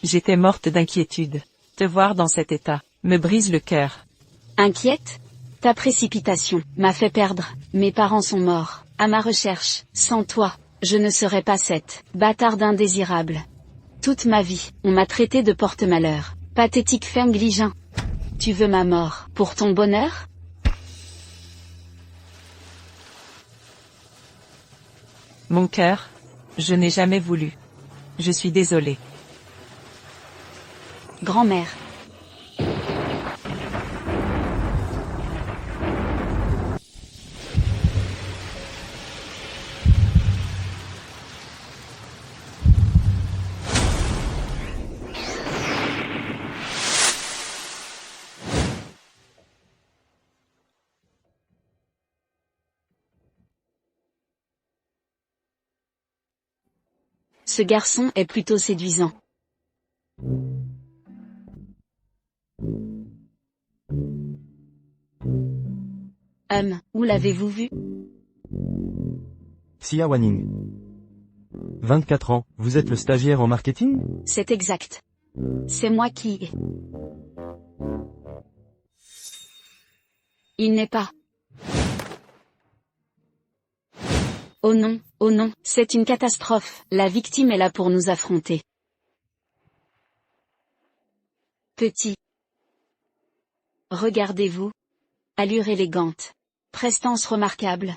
J'étais morte d'inquiétude. Te voir dans cet état me brise le cœur. Inquiète? Ta précipitation m'a fait perdre. Mes parents sont morts, à ma recherche. Sans toi, je ne serais pas cette bâtarde indésirable. Toute ma vie, on m'a traité de porte-malheur. Pathétique Fenglijin. Tu veux ma mort, pour ton bonheur? Mon cœur, je n'ai jamais voulu. Je suis désolée. Grand-mère. Ce garçon est plutôt séduisant. Où l'avez-vous vu? Xia Wanning. 24 ans, vous êtes le stagiaire en marketing? C'est exact. C'est moi qui... Il n'est pas. Oh non, c'est une catastrophe. La victime est là pour nous affronter. Petit. Regardez-vous. Allure élégante. Prestance remarquable.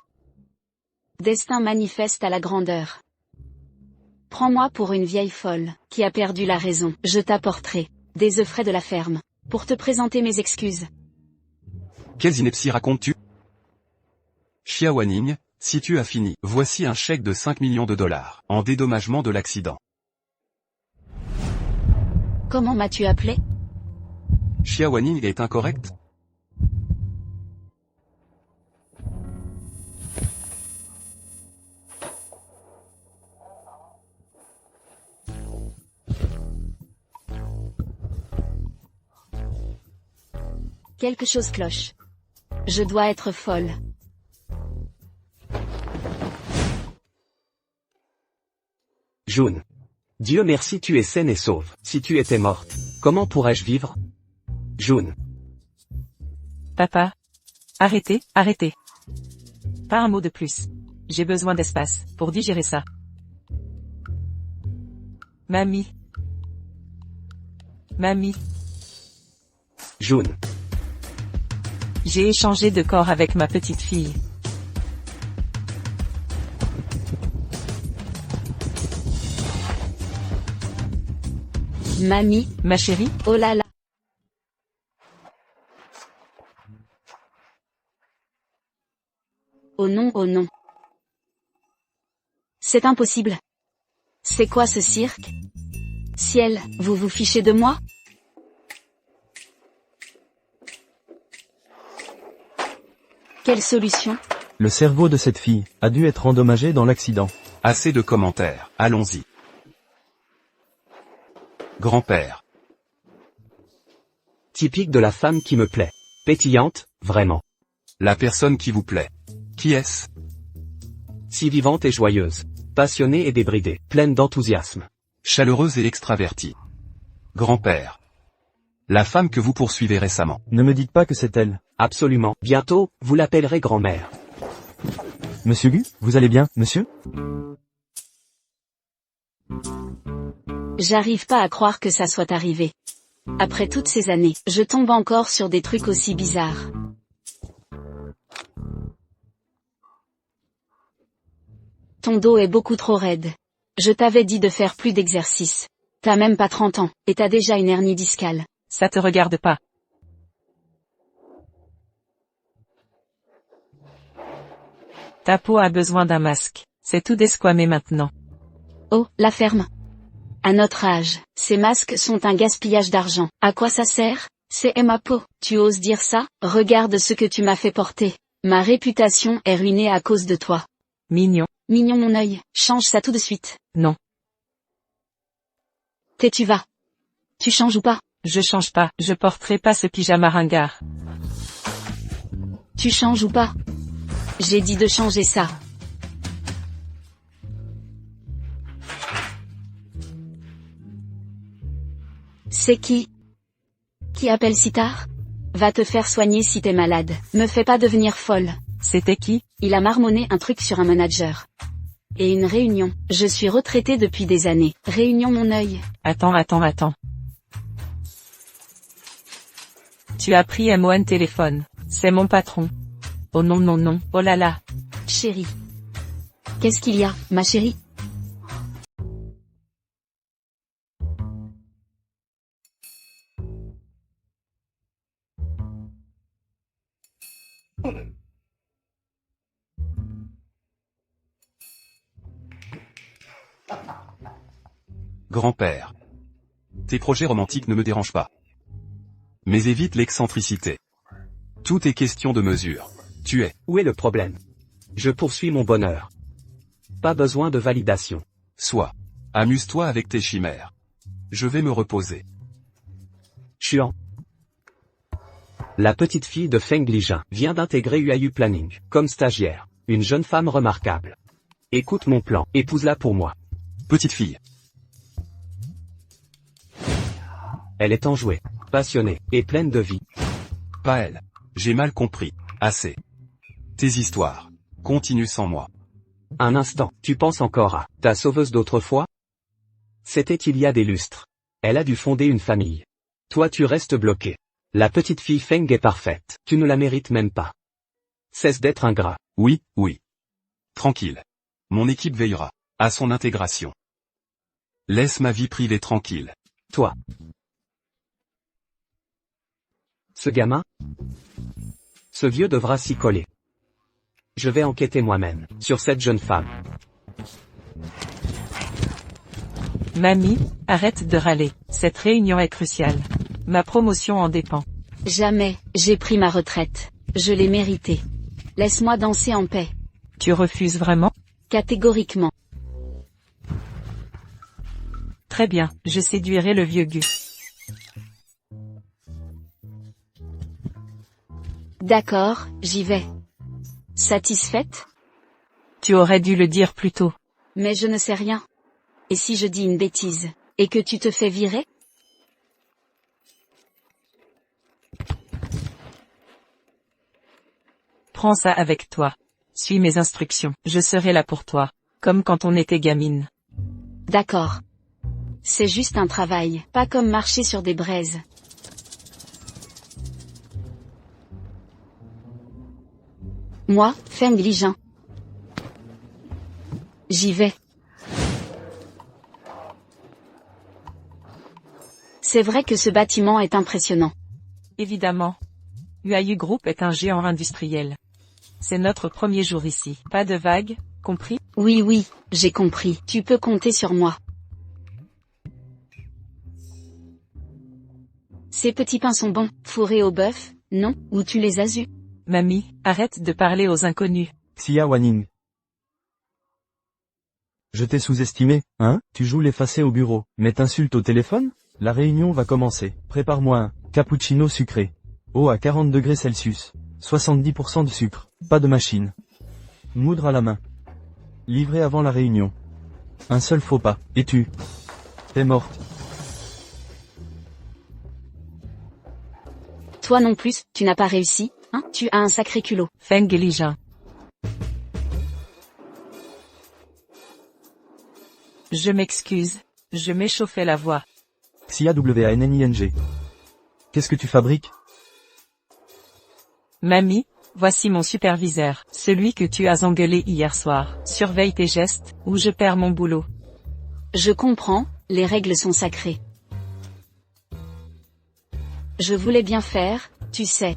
Destin manifeste à la grandeur. Prends-moi pour une vieille folle, qui a perdu la raison. Je t'apporterai des œufs frais de la ferme, pour te présenter mes excuses. Quelles inepties racontes-tu? Xia Wanning, si tu as fini, voici un chèque de 5 millions de dollars, en dédommagement de l'accident. Comment m'as-tu appelé? Xia Wanning est incorrect? Quelque chose cloche. Je dois être folle. June. Dieu merci tu es saine et sauve. Si tu étais morte, comment pourrais-je vivre? June. Papa. Arrêtez. Pas un mot de plus. J'ai besoin d'espace, pour digérer ça. Mamie. June. J'ai échangé de corps avec ma petite fille. Mamie, Ma chérie, oh là là. Oh non. C'est impossible. C'est quoi ce cirque? Ciel, vous vous fichez de moi? Quelle solution? Le cerveau de cette fille a dû être endommagé dans l'accident. Assez de commentaires, allons-y. Grand-père. Typique de la femme qui me plaît. Pétillante, vraiment. La personne qui vous plaît. Qui est-ce? Si vivante et joyeuse. Passionnée et débridée. Pleine d'enthousiasme. Chaleureuse et extravertie. Grand-père. La femme que vous poursuivez récemment. Ne me dites pas que c'est elle. Absolument. Bientôt, vous l'appellerez grand-mère. Monsieur Gu, vous allez bien, monsieur? J'arrive pas à croire que ça soit arrivé. Après toutes ces années, je tombe encore sur des trucs aussi bizarres. Ton dos est beaucoup trop raide. Je t'avais dit de faire plus d'exercice. T'as même pas 30 ans, et t'as déjà une hernie discale. ça te regarde pas. Ta peau a besoin d'un masque. C'est tout desquamé maintenant. Oh, la ferme. À notre âge, ces masques sont un gaspillage d'argent. À quoi ça sert? C'est ma peau. Tu oses dire ça? Regarde ce que tu m'as fait porter. Ma réputation est ruinée à cause de toi. Mignon. Mignon mon œil, change ça tout de suite. Non. Tu vas. Tu changes ou pas? Je change pas. Je porterai pas ce pyjama ringard. Tu changes ou pas? J'ai dit de changer ça. C'est qui? Qui appelle si tard? Va te faire soigner si t'es malade. Me fais pas devenir folle. C'était qui? Il a marmonné un truc sur un manager. Et une réunion. Je suis retraité depuis des années. Réunion mon œil. Attends. Tu as pris M1 téléphone. C'est mon patron. Oh non, oh là là. Chérie. Qu'est-ce qu'il y a, ma chérie? Grand-père. Tes projets romantiques ne me dérangent pas. Mais évite l'excentricité. Tout est question de mesure. Tu es. Où est le problème? Je poursuis mon bonheur. Pas besoin de validation. Sois. Amuse-toi avec tes chimères. Je vais me reposer. Chuan. La petite fille de Feng Lijin vient d'intégrer UAU Planning comme stagiaire. Une jeune femme remarquable. Écoute mon plan, épouse-la pour moi. Petite fille. Elle est enjouée, passionnée, et pleine de vie. Pas elle. J'ai mal compris. Assez. Tes histoires. Continue sans moi. Un instant, tu penses encore à ta sauveuse d'autrefois? C'était il y a des lustres. Elle a dû fonder une famille. Toi tu restes bloqué. La petite fille Feng est parfaite, tu ne la mérites même pas. Cesse d'être ingrat. Oui. Tranquille. Mon équipe veillera à son intégration. Laisse ma vie privée tranquille. Toi. Ce gamin? Ce vieux devra s'y coller. Je vais enquêter moi-même sur cette jeune femme. Mamie, arrête de râler. Cette réunion est cruciale. Ma promotion en dépend. Jamais, j'ai pris ma retraite. Je l'ai méritée. Laisse-moi danser en paix. Tu refuses vraiment? Catégoriquement. Très bien, je séduirai le vieux Gus. D'accord, j'y vais. Satisfaite? Tu aurais dû le dire plus tôt. Mais je ne sais rien. Et si je dis une bêtise, et que tu te fais virer? Prends ça avec toi. Suis mes instructions. Je serai là pour toi. Comme quand on était gamine. D'accord. C'est juste un travail, pas comme marcher sur des braises. Moi, Feng Lijin. J'y vais. C'est vrai que ce bâtiment est impressionnant. Évidemment. UAU Group est un géant industriel. C'est notre premier jour ici. Pas de vagues, compris? Oui, j'ai compris. Tu peux compter sur moi. Ces petits pains sont bons, fourrés au bœuf, non? Ou tu les as eus? Mamie, arrête de parler aux inconnus. Xia Wanning. Je t'ai sous-estimé, hein? Tu joues l'effacé au bureau, mais t'insultes au téléphone? La réunion va commencer. Prépare-moi un cappuccino sucré. Eau à 40 degrés Celsius. 70% de sucre. Pas de machine. Moudre à la main. Livré avant la réunion. Un seul faux pas. Et tu? T'es morte. Toi non plus, tu n'as pas réussi, hein? Tu as un sacré culot. Feng Lijin. Je m'excuse, je m'échauffais la voix. Xia Wanning. Qu'est-ce que tu fabriques? Mamie, voici mon superviseur, celui que tu as engueulé hier soir. Surveille tes gestes, ou je perds mon boulot. Je comprends, les règles sont sacrées. Je voulais bien faire, tu sais.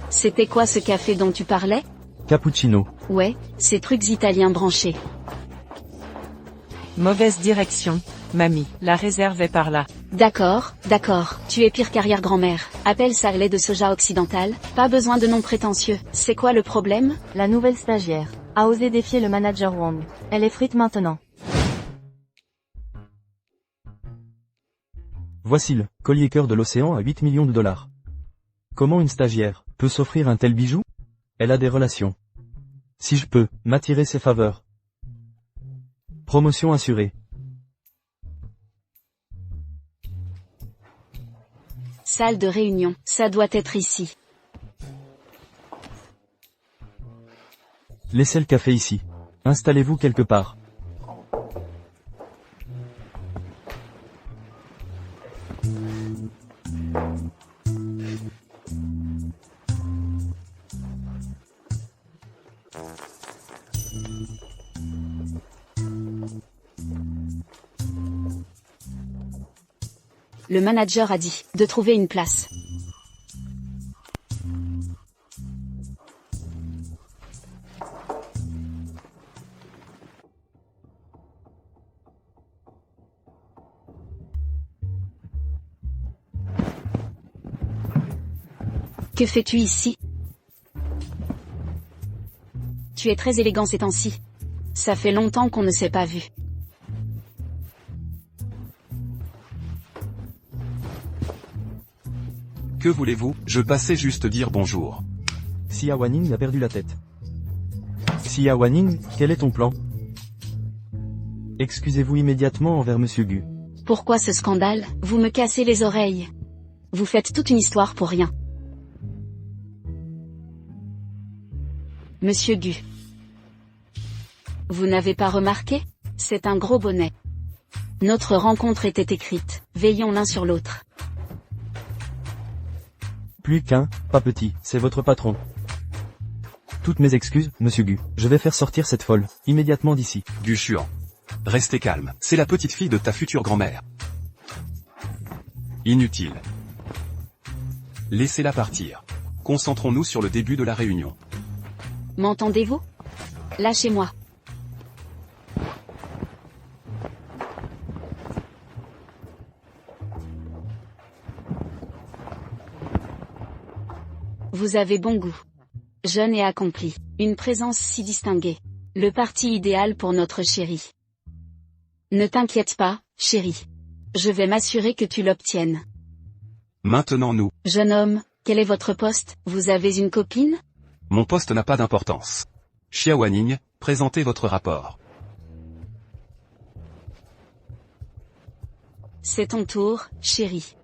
C'était quoi ce café dont tu parlais? Cappuccino. Ouais, ces trucs italiens branchés. Mauvaise direction, mamie, la réserve est par là. D'accord, tu es pire qu'arrière-grand-mère. Appelle ça lait de soja occidental, pas besoin de nom prétentieux. C'est quoi le problème? La nouvelle stagiaire a osé défier le manager Wang. Elle est frite maintenant. Voici le collier cœur de l'océan à 8 millions de dollars. Comment une stagiaire peut s'offrir un tel bijou? Elle a des relations. Si je peux m'attirer ses faveurs. Promotion assurée. Salle de réunion, ça doit être ici. Laissez le café ici. Installez-vous quelque part. Le manager a dit de trouver une place. Que fais-tu ici? Tu es très élégant ces temps-ci. Ça fait longtemps qu'on ne s'est pas vu. Que voulez-vous? Je passais juste dire bonjour. Xia Wanning a perdu la tête. Xia Wanning, quel est ton plan? Excusez-vous immédiatement envers Monsieur Gu. Pourquoi ce scandale? Vous me cassez les oreilles. Vous faites toute une histoire pour rien. Monsieur Gu. Vous n'avez pas remarqué? C'est un gros bonnet. Notre rencontre était écrite. Veillons l'un sur l'autre. Plus qu'un, pas petit, c'est votre patron. Toutes mes excuses, Monsieur Gu. Je vais faire sortir cette folle, immédiatement d'ici. Gu Xuan. Restez calme, c'est la petite fille de ta future grand-mère. Inutile. Laissez-la partir. Concentrons-nous sur le début de la réunion. M'entendez-vous? Lâchez-moi. Vous avez bon goût. Jeune et accompli. Une présence si distinguée. Le parti idéal pour notre chérie. Ne t'inquiète pas, chérie. Je vais m'assurer que tu l'obtiennes. Maintenant nous. Jeune homme, quel est votre poste? Vous avez une copine? Mon poste n'a pas d'importance. Xia Wanning, présentez votre rapport. C'est ton tour, chérie.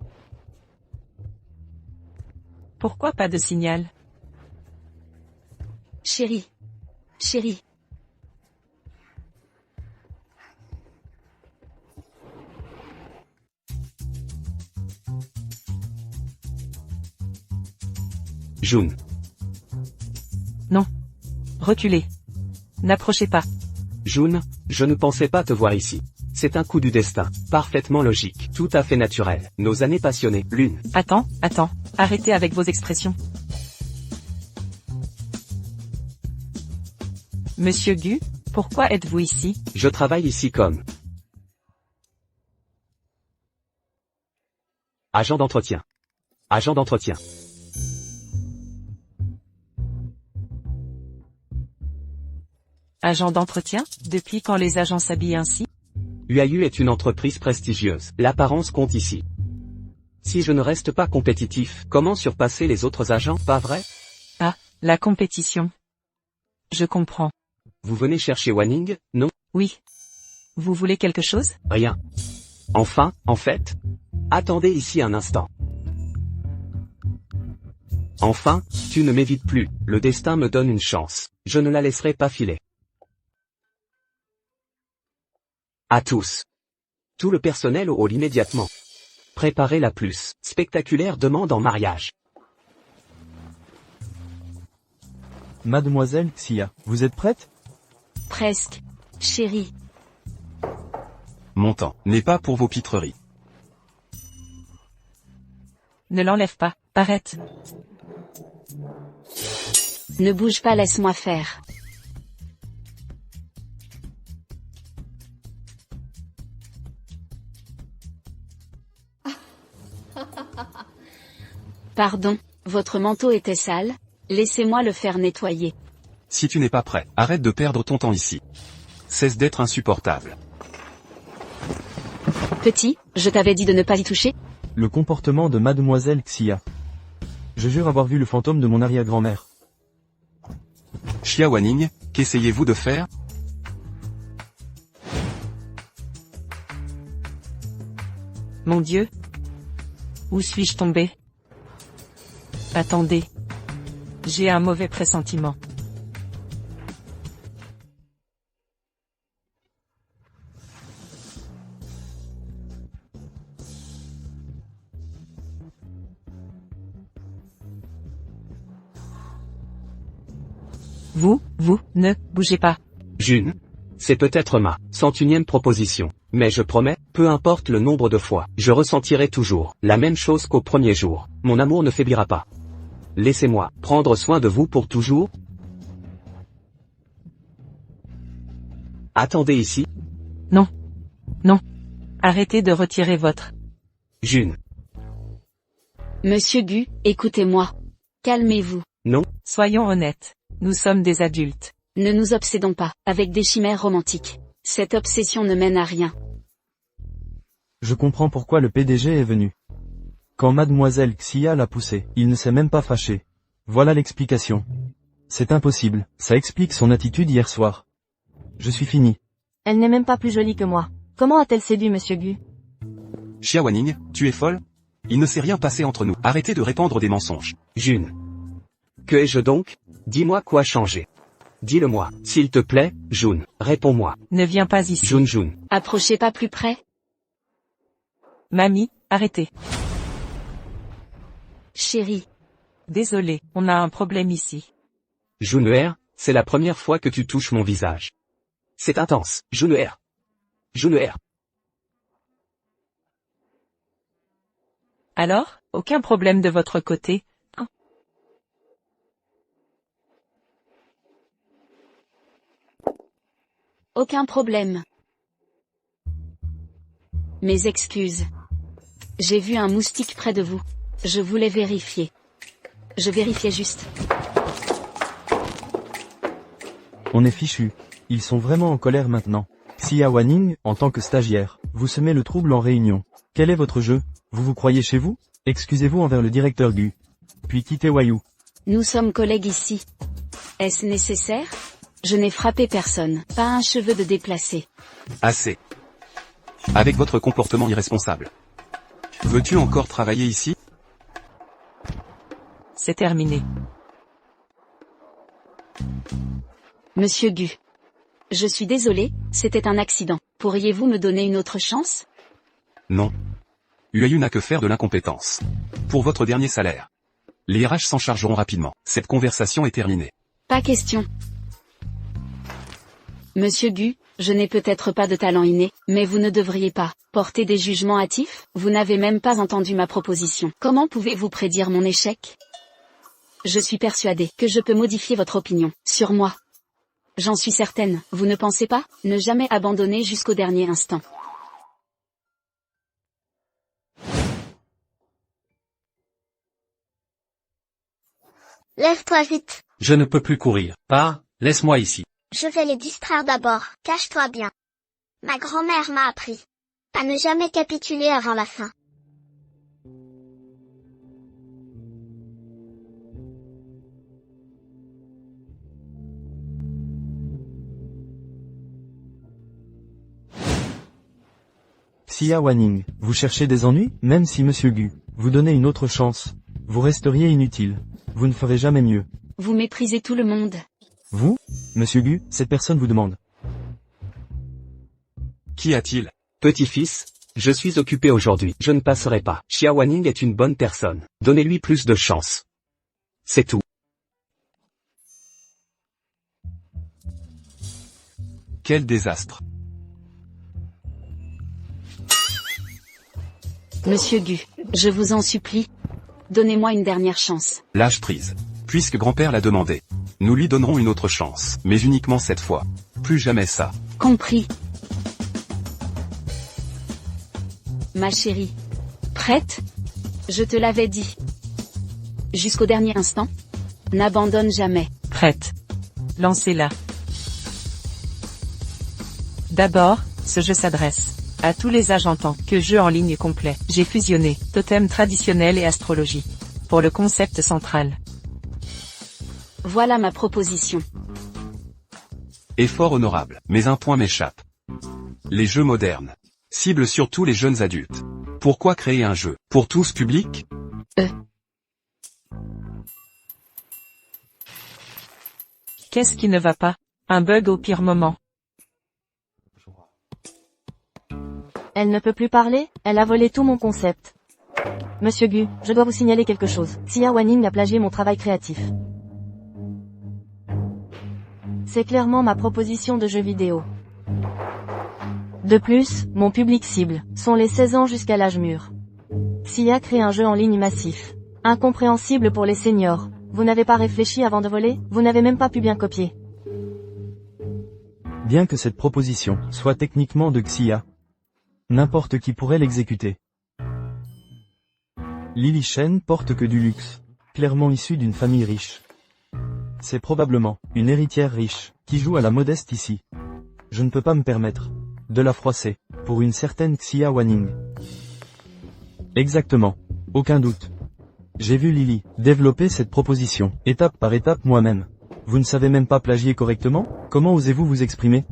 Pourquoi pas de signal? Chérie. Chérie. June. Non. Reculez. N'approchez pas. June, je ne pensais pas te voir ici. C'est un coup du destin, parfaitement logique, tout à fait naturel. Nos années passionnées, l'une. Attends, arrêtez avec vos expressions. Monsieur Gu, pourquoi êtes-vous ici? Je travaille ici comme agent d'entretien. Agent d'entretien. Agent d'entretien? Depuis quand les agents s'habillent ainsi? UAU est une entreprise prestigieuse. L'apparence compte ici. Si je ne reste pas compétitif, comment surpasser les autres agents, pas vrai? Ah, la compétition. Je comprends. Vous venez chercher Wanning, non? Oui. Vous voulez quelque chose? Rien. Enfin, en fait? Attendez ici un instant. Enfin, tu ne m'évites plus, le destin me donne une chance. Je ne la laisserai pas filer. À tous. Tout le personnel au hall immédiatement. Préparez la plus spectaculaire demande en mariage. Mademoiselle Xia, vous êtes prête? Presque. Chérie. Mon temps n'est pas pour vos pitreries. Ne l'enlève pas. Arrête. Ne bouge pas, laisse-moi faire. Pardon, votre manteau était sale? Laissez-moi le faire nettoyer. Si tu n'es pas prêt, arrête de perdre ton temps ici. Cesse d'être insupportable. Petit, je t'avais dit de ne pas y toucher? Le comportement de Mademoiselle Xia. Je jure avoir vu le fantôme de mon arrière-grand-mère. Xia Wanning, qu'essayez-vous de faire? Mon Dieu. Où suis-je tombé? Attendez. J'ai un mauvais pressentiment. Vous, ne bougez pas. June. C'est peut-être ma 101e proposition. Mais je promets, peu importe le nombre de fois, je ressentirai toujours la même chose qu'au premier jour. Mon amour ne faiblira pas. Laissez-moi prendre soin de vous pour toujours. Attendez ici. Non. Non. Arrêtez de retirer votre... June. Monsieur Gu, écoutez-moi. Calmez-vous. Non. Soyons honnêtes. Nous sommes des adultes. Ne nous obsédons pas, avec des chimères romantiques. Cette obsession ne mène à rien. Je comprends pourquoi le PDG est venu. Quand mademoiselle Xia l'a poussé, il ne s'est même pas fâché. Voilà l'explication. C'est impossible, ça explique son attitude hier soir. Je suis fini. Elle n'est même pas plus jolie que moi. Comment a-t-elle séduit Monsieur Gu? Xia Wanning, tu es folle? Il ne s'est rien passé entre nous. Arrêtez de répandre des mensonges. June. Que ai-je donc? Dis-moi quoi changer. Dis-le-moi, s'il te plaît, June. Réponds-moi. Ne viens pas ici. June. Approchez pas plus près. Mamie, arrêtez. Chérie. Désolé, on a un problème ici. June, c'est la première fois que tu touches mon visage. C'est intense. June. Alors, aucun problème de votre côté? Aucun problème. Mes excuses. J'ai vu un moustique près de vous. Je voulais vérifier. Je vérifiais juste. On est fichu. Ils sont vraiment en colère maintenant. Xia Wanning, en tant que stagiaire, vous semez le trouble en réunion. Quel est votre jeu? Vous vous croyez chez vous? Excusez-vous envers le directeur Gu. Puis quittez Wayou. Nous sommes collègues ici. Est-ce nécessaire? Je n'ai frappé personne, pas un cheveu de déplacé. Assez. Avec votre comportement irresponsable. Veux-tu encore travailler ici? C'est terminé. Monsieur Gu. Je suis désolé, c'était un accident. Pourriez-vous me donner une autre chance? Non. UAU n'a que faire de l'incompétence. Pour votre dernier salaire. Les RH s'en chargeront rapidement. Cette conversation est terminée. Pas question. Monsieur Gu, je n'ai peut-être pas de talent inné, mais vous ne devriez pas porter des jugements hâtifs. Vous n'avez même pas entendu ma proposition. Comment pouvez-vous prédire mon échec? Je suis persuadée que je peux modifier votre opinion sur moi. J'en suis certaine, vous ne pensez pas? Ne jamais abandonner jusqu'au dernier instant. Lève-toi vite. Je ne peux plus courir. Pars, laisse-moi ici. Je vais les distraire d'abord. Cache-toi bien. Ma grand-mère m'a appris à ne jamais capituler avant la fin. Xia Wanning, vous cherchez des ennuis? Même si Monsieur Gu vous donnait une autre chance, vous resteriez inutile. Vous ne ferez jamais mieux. Vous méprisez tout le monde. Vous? Monsieur Gu, cette personne vous demande. Qu'y a-t-il? Petit-fils, je suis occupé aujourd'hui. Je ne passerai pas. Xia Wanning est une bonne personne. Donnez-lui plus de chance. C'est tout. Quel désastre. Monsieur Gu, je vous en supplie. Donnez-moi une dernière chance. Lâche prise. Puisque grand-père l'a demandé. Nous lui donnerons une autre chance, mais uniquement cette fois. Plus jamais ça. Compris. Ma chérie. Prête? Je te l'avais dit. Jusqu'au dernier instant? N'abandonne jamais. Prête. Lancez-la. D'abord, ce jeu s'adresse à tous les âges en tant que jeu en ligne complet. J'ai fusionné totem traditionnel et astrologie pour le concept central. Voilà ma proposition. Effort honorable, mais un point m'échappe. Les jeux modernes ciblent surtout les jeunes adultes. Pourquoi créer un jeu pour tous public? Qu'est-ce qui ne va pas? Un bug au pire moment. Elle ne peut plus parler, elle a volé tout mon concept. Monsieur Gu, je dois vous signaler quelque chose. Xia Wanning a plagié mon travail créatif. C'est clairement ma proposition de jeu vidéo. De plus, mon public cible sont les 16 ans jusqu'à l'âge mûr. Xia crée un jeu en ligne massif. Incompréhensible pour les seniors. Vous n'avez pas réfléchi avant de voler? Vous n'avez même pas pu bien copier. Bien que cette proposition soit techniquement de Xia, n'importe qui pourrait l'exécuter. Lily Shen porte que du luxe, clairement issue d'une famille riche. C'est probablement une héritière riche, qui joue à la modeste ici. Je ne peux pas me permettre de la froisser, pour une certaine Xia Wanning. Exactement, aucun doute. J'ai vu Lily développer cette proposition, étape par étape moi-même. Vous ne savez même pas plagier correctement? Comment osez-vous vous exprimer?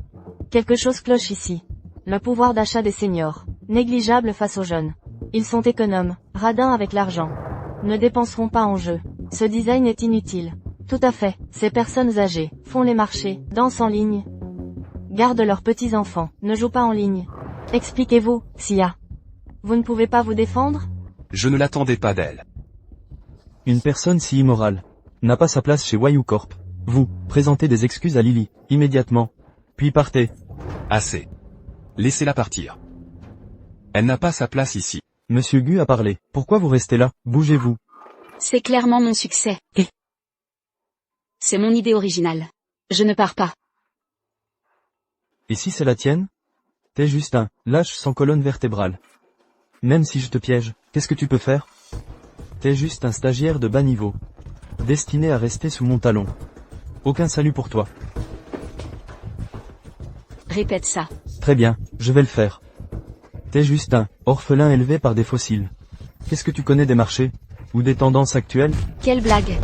Quelque chose cloche ici. Le pouvoir d'achat des seniors, négligeable face aux jeunes. Ils sont économes, radins avec l'argent. Ne dépenseront pas en jeu. Ce design est inutile. Tout à fait, ces personnes âgées font les marchés, dansent en ligne, gardent leurs petits-enfants, ne jouent pas en ligne. Expliquez-vous, Xia. Vous ne pouvez pas vous défendre? Je ne l'attendais pas d'elle. Une personne si immorale n'a pas sa place chez Wayu Corp. Vous, présentez des excuses à Lily, immédiatement. Puis partez. Assez. Laissez-la partir. Elle n'a pas sa place ici. Monsieur Gu a parlé. Pourquoi vous restez là? Bougez-vous. C'est clairement mon succès. C'est mon idée originale. Je ne pars pas. Et si c'est la tienne? T'es juste un lâche sans colonne vertébrale. Même si je te piège, qu'est-ce que tu peux faire? T'es juste un stagiaire de bas niveau, destiné à rester sous mon talon. Aucun salut pour toi. Répète ça. Très bien, je vais le faire. T'es juste un orphelin élevé par des fossiles. Qu'est-ce que tu connais des marchés? Ou des tendances actuelles? Quelle blague.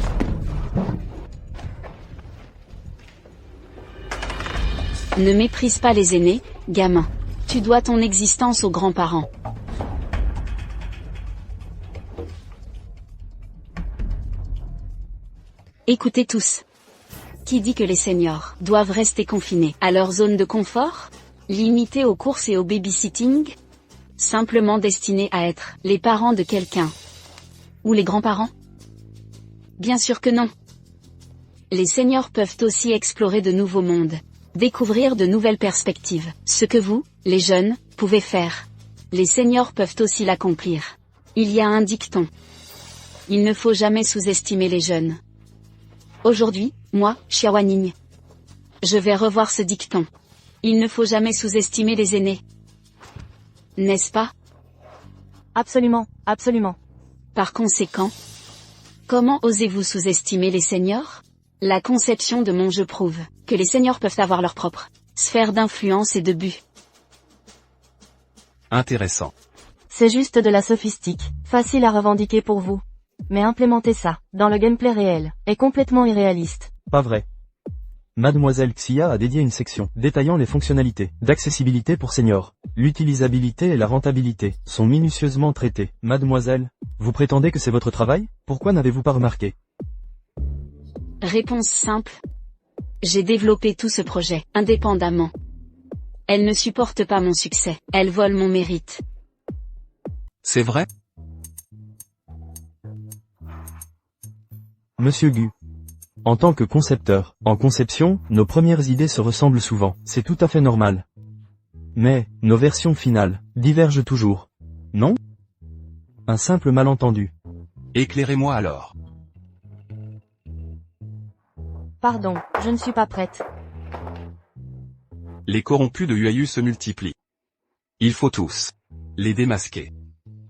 Ne méprise pas les aînés, gamin. Tu dois ton existence aux grands-parents. Écoutez tous. Qui dit que les seniors doivent rester confinés à leur zone de confort? Limités aux courses et au babysitting? Simplement destinés à être les parents de quelqu'un? Ou les grands-parents? Bien sûr que non. Les seniors peuvent aussi explorer de nouveaux mondes, découvrir de nouvelles perspectives, ce que vous, les jeunes, pouvez faire. Les seniors peuvent aussi l'accomplir. Il y a un dicton. Il ne faut jamais sous-estimer les jeunes. Aujourd'hui, moi, Xia Wanning, je vais revoir ce dicton. Il ne faut jamais sous-estimer les aînés. N'est-ce pas? Absolument, absolument. Par conséquent, comment osez-vous sous-estimer les seniors? La conception de mon jeu prouve que les seniors peuvent avoir leur propre sphère d'influence et de but. Intéressant. C'est juste de la sophistique, facile à revendiquer pour vous. Mais implémenter ça, dans le gameplay réel, est complètement irréaliste. Pas vrai. Mademoiselle Xia a dédié une section détaillant les fonctionnalités d'accessibilité pour seniors. L'utilisabilité et la rentabilité sont minutieusement traitées. Mademoiselle, vous prétendez que c'est votre travail? Pourquoi n'avez-vous pas remarqué? Réponse simple. J'ai développé tout ce projet, indépendamment. Elle ne supporte pas mon succès, elle vole mon mérite. C'est vrai? Monsieur Gu. En tant que concepteur, en conception, nos premières idées se ressemblent souvent, c'est tout à fait normal. Mais, nos versions finales, divergent toujours. Non? Un simple malentendu. Éclairez-moi alors. Pardon, je ne suis pas prête. Les corrompus de UAU se multiplient. Il faut tous les démasquer.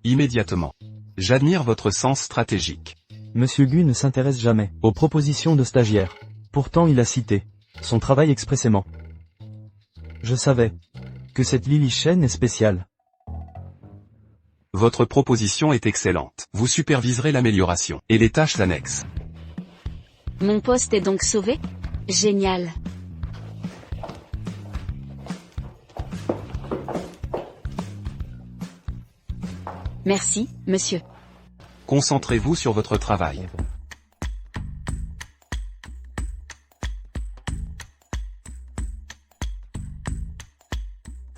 Immédiatement. J'admire votre sens stratégique. Monsieur Gu ne s'intéresse jamais aux propositions de stagiaires. Pourtant il a cité son travail expressément. Je savais que cette Lily Shen est spéciale. Votre proposition est excellente. Vous superviserez l'amélioration et les tâches annexes. Mon poste est donc sauvé? Génial. Merci, monsieur. Concentrez-vous sur votre travail.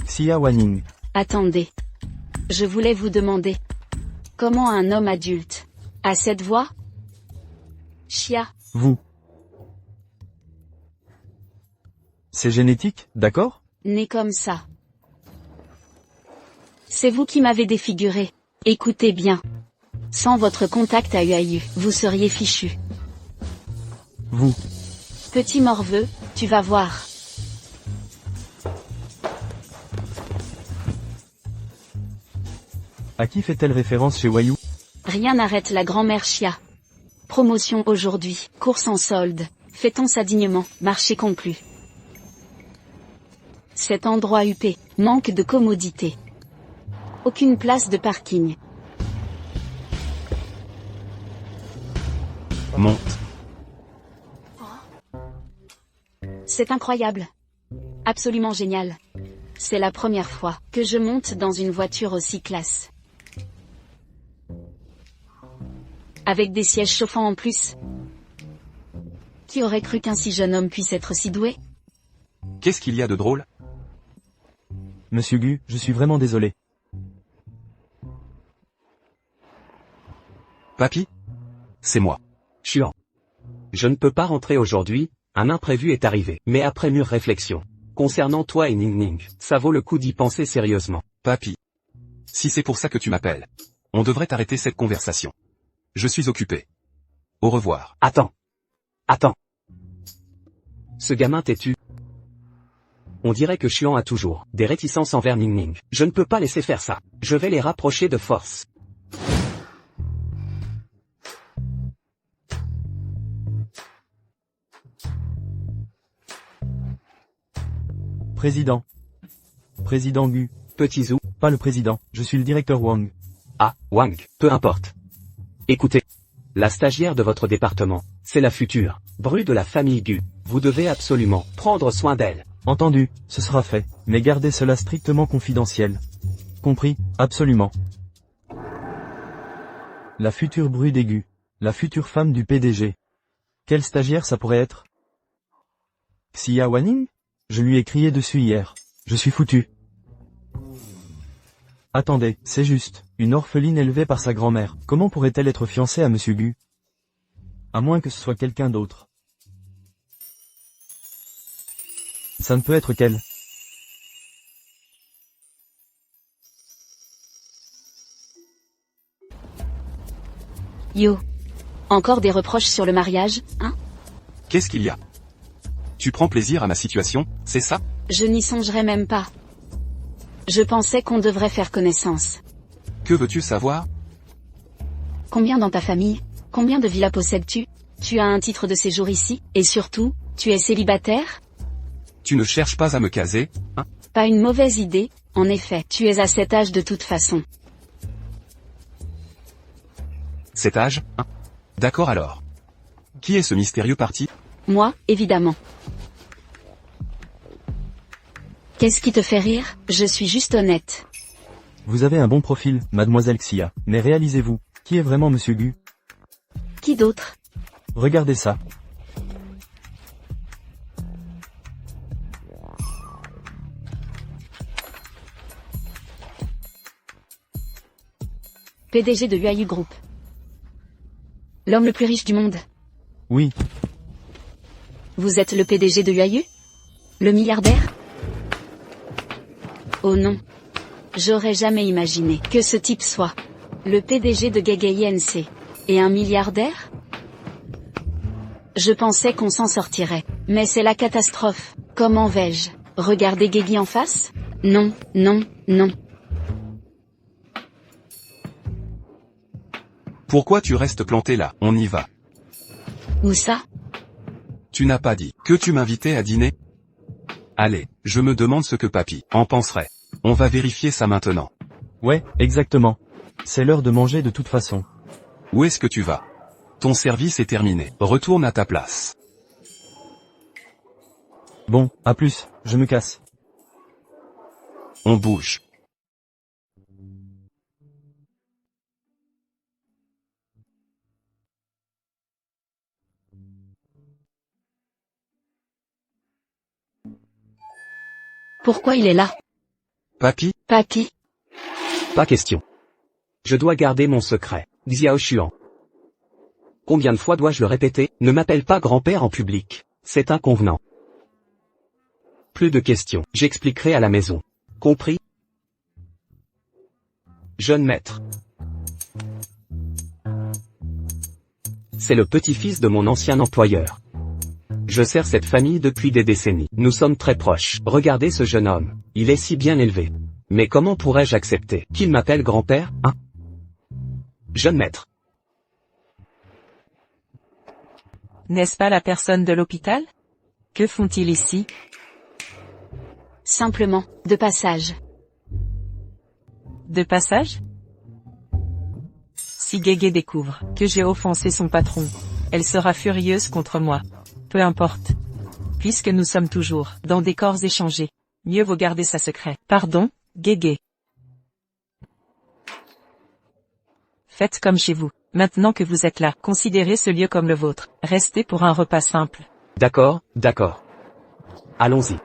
Xia Wanning. Attendez. Je voulais vous demander. Comment un homme adulte a cette voix? Xia. Vous. C'est génétique, d'accord? Né comme ça. C'est vous qui m'avez défiguré. Écoutez bien. Sans votre contact à UAU, vous seriez fichu. Vous. Petit morveux, tu vas voir. À qui fait-elle référence chez Wayou? Rien n'arrête la grand-mère Xia. Promotion aujourd'hui, course en solde. Fêtons ça dignement, marché conclu. Cet endroit huppé, manque de commodité. Aucune place de parking. Monte. C'est incroyable. Absolument génial. C'est la première fois que je monte dans une voiture aussi classe. Avec des sièges chauffants en plus. Qui aurait cru qu'un si jeune homme puisse être si doué? Qu'est-ce qu'il y a de drôle? Monsieur Gu, je suis vraiment désolé. Papy? C'est moi. Chuan. Je ne peux pas rentrer aujourd'hui, un imprévu est arrivé. Mais après mûre réflexion. Concernant toi et Ning Ning, ça vaut le coup d'y penser sérieusement. Papy. Si c'est pour ça que tu m'appelles, on devrait arrêter cette conversation. Je suis occupé. Au revoir. Attends. Ce gamin têtu. On dirait que Chuan a toujours des réticences envers Ning Ning. Je ne peux pas laisser faire ça. Je vais les rapprocher de force. Président. Président Gu. Petit Zhou. Pas le président, je suis le directeur Wang. Ah, Wang, peu importe. Écoutez. La stagiaire de votre département, c'est la future bru de la famille Gu. Vous devez absolument prendre soin d'elle. Entendu, ce sera fait, mais gardez cela strictement confidentiel. Compris, absolument. La future bru d'Aigu. La future femme du PDG. Quelle stagiaire ça pourrait être? Xia Wanning? Je lui ai crié dessus hier. Je suis foutu. Attendez, c'est juste, une orpheline élevée par sa grand-mère, comment pourrait-elle être fiancée à Monsieur Gu? À moins que ce soit quelqu'un d'autre. Ça ne peut être qu'elle. Yo. Encore des reproches sur le mariage, hein? Qu'est-ce qu'il y a? Tu prends plaisir à ma situation, c'est ça? Je n'y songerai même pas. Je pensais qu'on devrait faire connaissance. Que veux-tu savoir? Combien dans ta famille? Combien de villas possèdes-tu? Tu as un titre de séjour ici? Et surtout, tu es célibataire? Tu ne cherches pas à me caser, hein? Pas une mauvaise idée, en effet. Tu es à cet âge de toute façon. Cet âge, hein? D'accord alors. Qui est ce mystérieux parti? Moi, évidemment. Qu'est-ce qui te fait rire? Je suis juste honnête. Vous avez un bon profil, mademoiselle Xia, mais réalisez-vous, qui est vraiment Monsieur Gu? Qui d'autre? Regardez ça. PDG de UAU Group. L'homme le plus riche du monde. Oui, Vous êtes le PDG de UAU? Le milliardaire? Oh non. J'aurais jamais imaginé que ce type soit le PDG de Gegei INC. Et un milliardaire? Je pensais qu'on s'en sortirait. Mais c'est la catastrophe. Comment vais-je regarder Gegei en face? Non, non, non. Pourquoi tu restes planté là? On y va. Où ça? Tu n'as pas dit que tu m'invitais à dîner? Allez, je me demande ce que papy en penserait. On va vérifier ça maintenant. ouais, exactement. C'est l'heure de manger de toute façon. Où est-ce que tu vas? Ton service est terminé. Retourne à ta place. Bon, à plus, je me casse. On bouge. Pourquoi il est là? Papy, Papy, Pas question. Je dois garder mon secret. Xiao Xuan. Combien de fois dois-je le répéter? Ne m'appelle pas grand-père en public. C'est inconvenant. Plus de questions. J'expliquerai à la maison. Compris? Jeune maître. C'est le petit-fils de mon ancien employeur. Je sers cette famille depuis des décennies. Nous sommes très proches. Regardez ce jeune homme. Il est si bien élevé. Mais comment pourrais-je accepter qu'il m'appelle grand-père, hein? Jeune maître. N'est-ce pas la personne de l'hôpital? Que font-ils ici? simplement, de passage. De passage? Si Guégué découvre que j'ai offensé son patron, elle sera furieuse contre moi. Peu importe. Puisque nous sommes toujours dans des corps échangés, mieux vaut garder ça secret. Pardon, Guégué. Faites comme chez vous. Maintenant que vous êtes là, considérez ce lieu comme le vôtre. Restez pour un repas simple. D'accord, d'accord. Allons-y.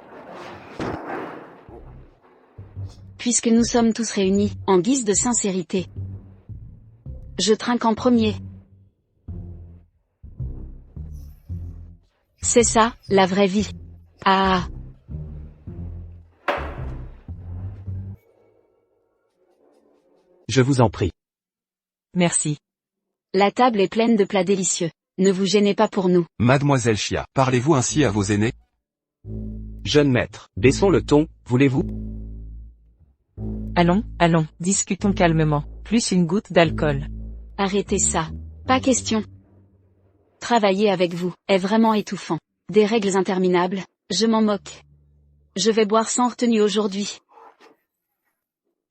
Puisque nous sommes tous réunis, en guise de sincérité. Je trinque en premier. C'est ça, la vraie vie. Ah. Je vous en prie. Merci. La table est pleine de plats délicieux. Ne vous gênez pas pour nous. Mademoiselle Chia, parlez-vous ainsi à vos aînés? Jeune maître, baissons le ton, voulez-vous? Allons, allons, discutons calmement. Plus une goutte d'alcool. Arrêtez ça. Pas question. Travailler avec vous est vraiment étouffant. Des règles interminables, je m'en moque. Je vais boire sans retenue aujourd'hui.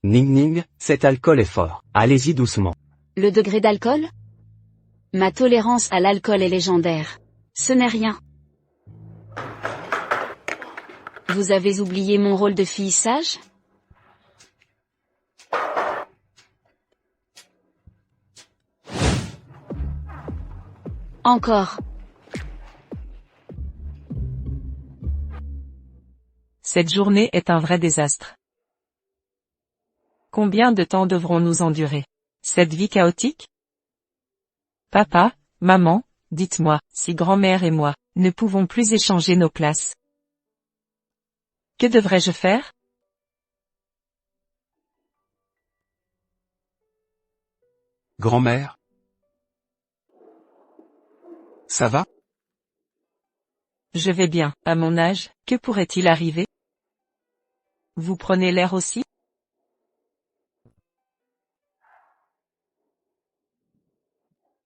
Ning Ning, cet alcool est fort. Allez-y doucement. Le degré d'alcool? Ma tolérance à l'alcool est légendaire. Ce n'est rien. Vous avez oublié mon rôle de fille sage? Encore. Cette journée est un vrai désastre. Combien de temps devrons-nous endurer cette vie chaotique? Papa, maman, dites-moi, si grand-mère et moi ne pouvons plus échanger nos places. Que devrais-je faire? Grand-mère? Ça va? Je vais bien, à mon âge, que pourrait-il arriver? Vous prenez l'air aussi?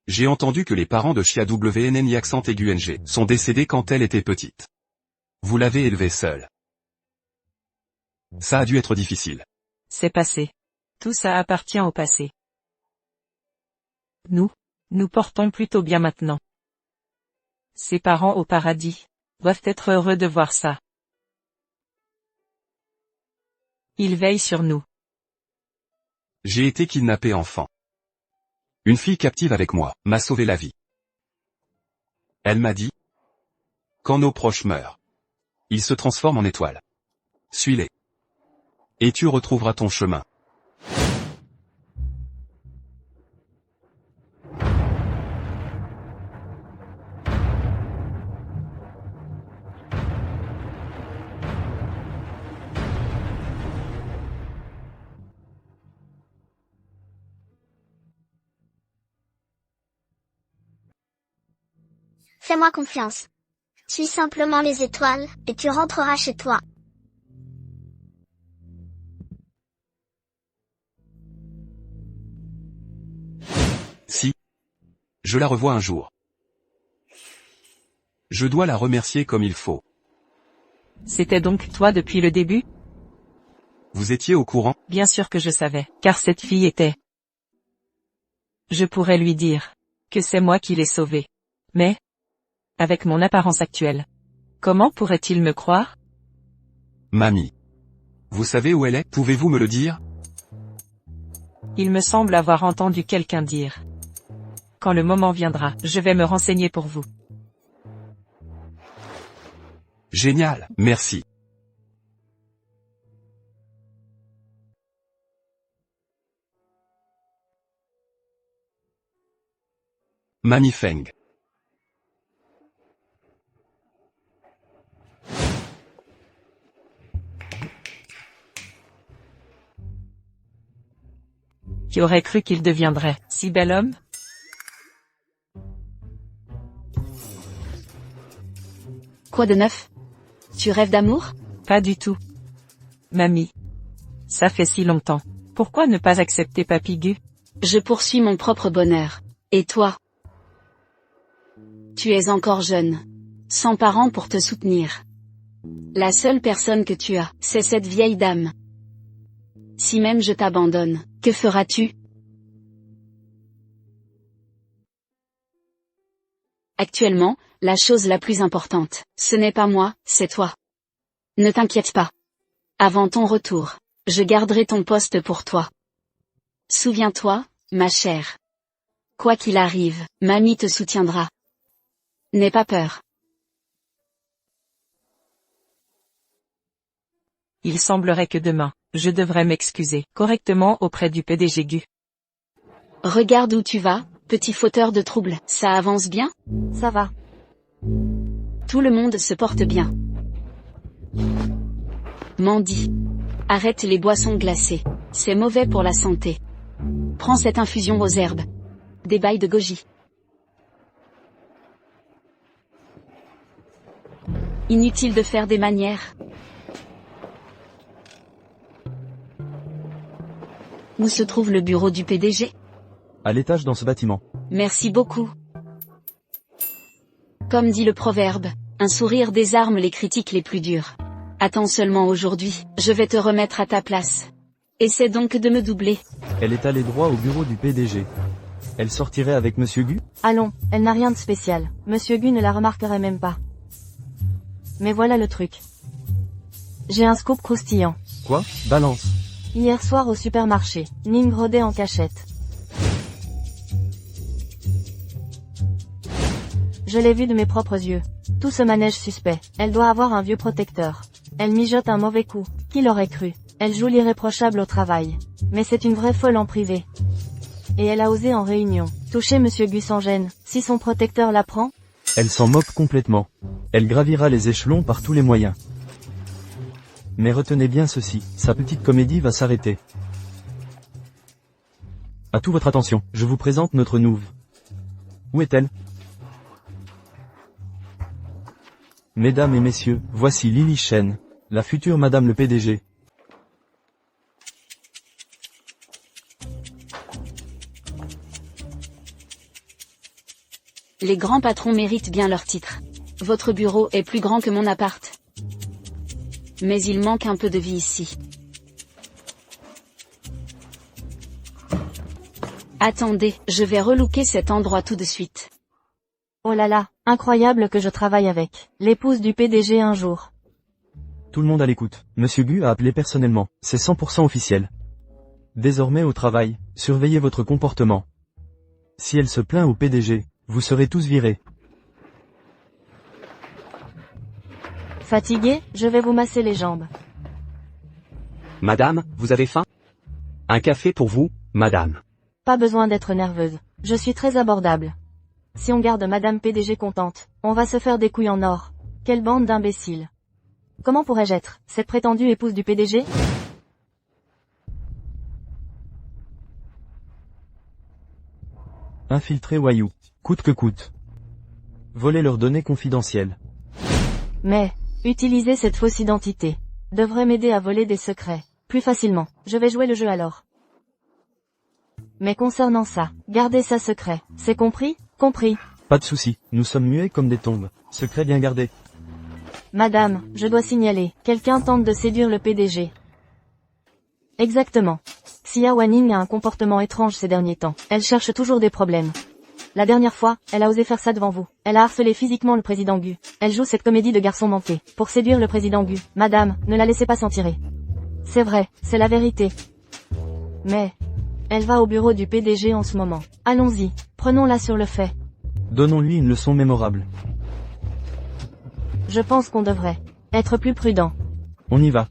J'ai entendu que les parents de Chia WNN accent aigu NG sont décédés quand elle était petite. Vous l'avez élevée seule. Ça a dû être difficile. C'est passé. Tout ça appartient au passé. Nous portons plutôt bien maintenant. Ses parents au paradis doivent être heureux de voir ça. Ils veillent sur nous. J'ai été kidnappé enfant. Une fille captive avec moi m'a sauvé la vie. Elle m'a dit: quand nos proches meurent, ils se transforment en étoiles. Suis-les. Et tu retrouveras ton chemin. Fais-moi confiance. Suis simplement les étoiles, et tu rentreras chez toi. Si. Je la revois un jour. Je dois la remercier comme il faut. C'était donc toi depuis le début? Vous étiez au courant? Bien sûr que je savais, car cette fille était... Je pourrais lui dire que c'est moi qui l'ai sauvée. Mais, avec mon apparence actuelle, comment pourrait-il me croire? Mamie. Vous savez où elle est? Pouvez-vous me le dire? Il me semble avoir entendu quelqu'un dire. Quand le moment viendra, je vais me renseigner pour vous. Génial, merci. Mamie Feng. Qui aurait cru qu'il deviendrait si bel homme? Quoi de neuf? Tu rêves d'amour? Pas du tout. Mamie. Ça fait si longtemps. Pourquoi ne pas accepter Papy Gu? Je poursuis mon propre bonheur. Et toi? Tu es encore jeune. Sans parents pour te soutenir. La seule personne que tu as, c'est cette vieille dame. Si même je t'abandonne, que feras-tu? Actuellement, la chose la plus importante, ce n'est pas moi, c'est toi. Ne t'inquiète pas. Avant ton retour, je garderai ton poste pour toi. Souviens-toi, ma chère. Quoi qu'il arrive, mamie te soutiendra. N'aie pas peur. Il semblerait que demain, je devrais m'excuser correctement auprès du PDG Gu. Regarde où tu vas, petit fauteur de troubles. Ça avance bien? Ça va. Tout le monde se porte bien. Mandy. Arrête les boissons glacées. C'est mauvais pour la santé. Prends cette infusion aux herbes. Des bails de goji. Inutile de faire des manières. Où se trouve le bureau du PDG? À l'étage dans ce bâtiment. Merci beaucoup. Comme dit le proverbe, un sourire désarme les critiques les plus dures. Attends seulement aujourd'hui, je vais te remettre à ta place. Essaie donc de me doubler. Elle est allée droit au bureau du PDG. Elle sortirait avec Monsieur Gu? Allons, elle n'a rien de spécial. Monsieur Gu ne la remarquerait même pas. Mais voilà le truc. J'ai un scoop croustillant. Quoi? Balance. Hier soir au supermarché, Ning rôdait en cachette. Je l'ai vu de mes propres yeux. Tout ce manège suspect. Elle doit avoir un vieux protecteur. Elle mijote un mauvais coup. Qui l'aurait cru? Elle joue l'irréprochable au travail. Mais c'est une vraie folle en privé. Et elle a osé en réunion. Toucher Monsieur Gu sans gêne. Si son protecteur la prend? Elle s'en moque complètement. Elle gravira les échelons par tous les moyens. Mais retenez bien ceci, sa petite comédie va s'arrêter. À toute votre attention, je vous présente notre nouve. Où est-elle? Mesdames et messieurs, voici Lily Shen, la future Madame le PDG. Les grands patrons méritent bien leur titre. Votre bureau est plus grand que mon appart. Mais il manque un peu de vie ici. Attendez, je vais relooker cet endroit tout de suite. Oh là là, incroyable que je travaille avec l'épouse du PDG un jour. Tout le monde à l'écoute. Monsieur Gu a appelé personnellement, c'est 100% officiel. Désormais au travail, surveillez votre comportement. Si elle se plaint au PDG, vous serez tous virés. Fatigué, je vais vous masser les jambes. Madame, vous avez faim? Un café pour vous, madame. Pas besoin d'être nerveuse. Je suis très abordable. Si on garde Madame PDG contente, on va se faire des couilles en or. Quelle bande d'imbéciles. Comment pourrais-je être cette prétendue épouse du PDG? Infiltrer Wayou, coûte que coûte. Voler leurs données confidentielles. Mais, utiliser cette fausse identité devrait m'aider à voler des secrets plus facilement. Je vais jouer le jeu alors. Mais concernant ça, gardez ça secret. C'est compris? Compris. Pas de souci, nous sommes muets comme des tombes. Secret bien gardé. Madame, je dois signaler, quelqu'un tente de séduire le PDG. Exactement. Xia Wanning a un comportement étrange ces derniers temps. Elle cherche toujours des problèmes. La dernière fois, elle a osé faire ça devant vous. Elle a harcelé physiquement le président Gu. Elle joue cette comédie de garçon manqué, pour séduire le président Gu. Madame, ne la laissez pas s'en tirer. C'est vrai, c'est la vérité. Mais, elle va au bureau du PDG en ce moment. Allons-y, prenons-la sur le fait. Donnons-lui une leçon mémorable. Je pense qu'on devrait être plus prudent. On y va.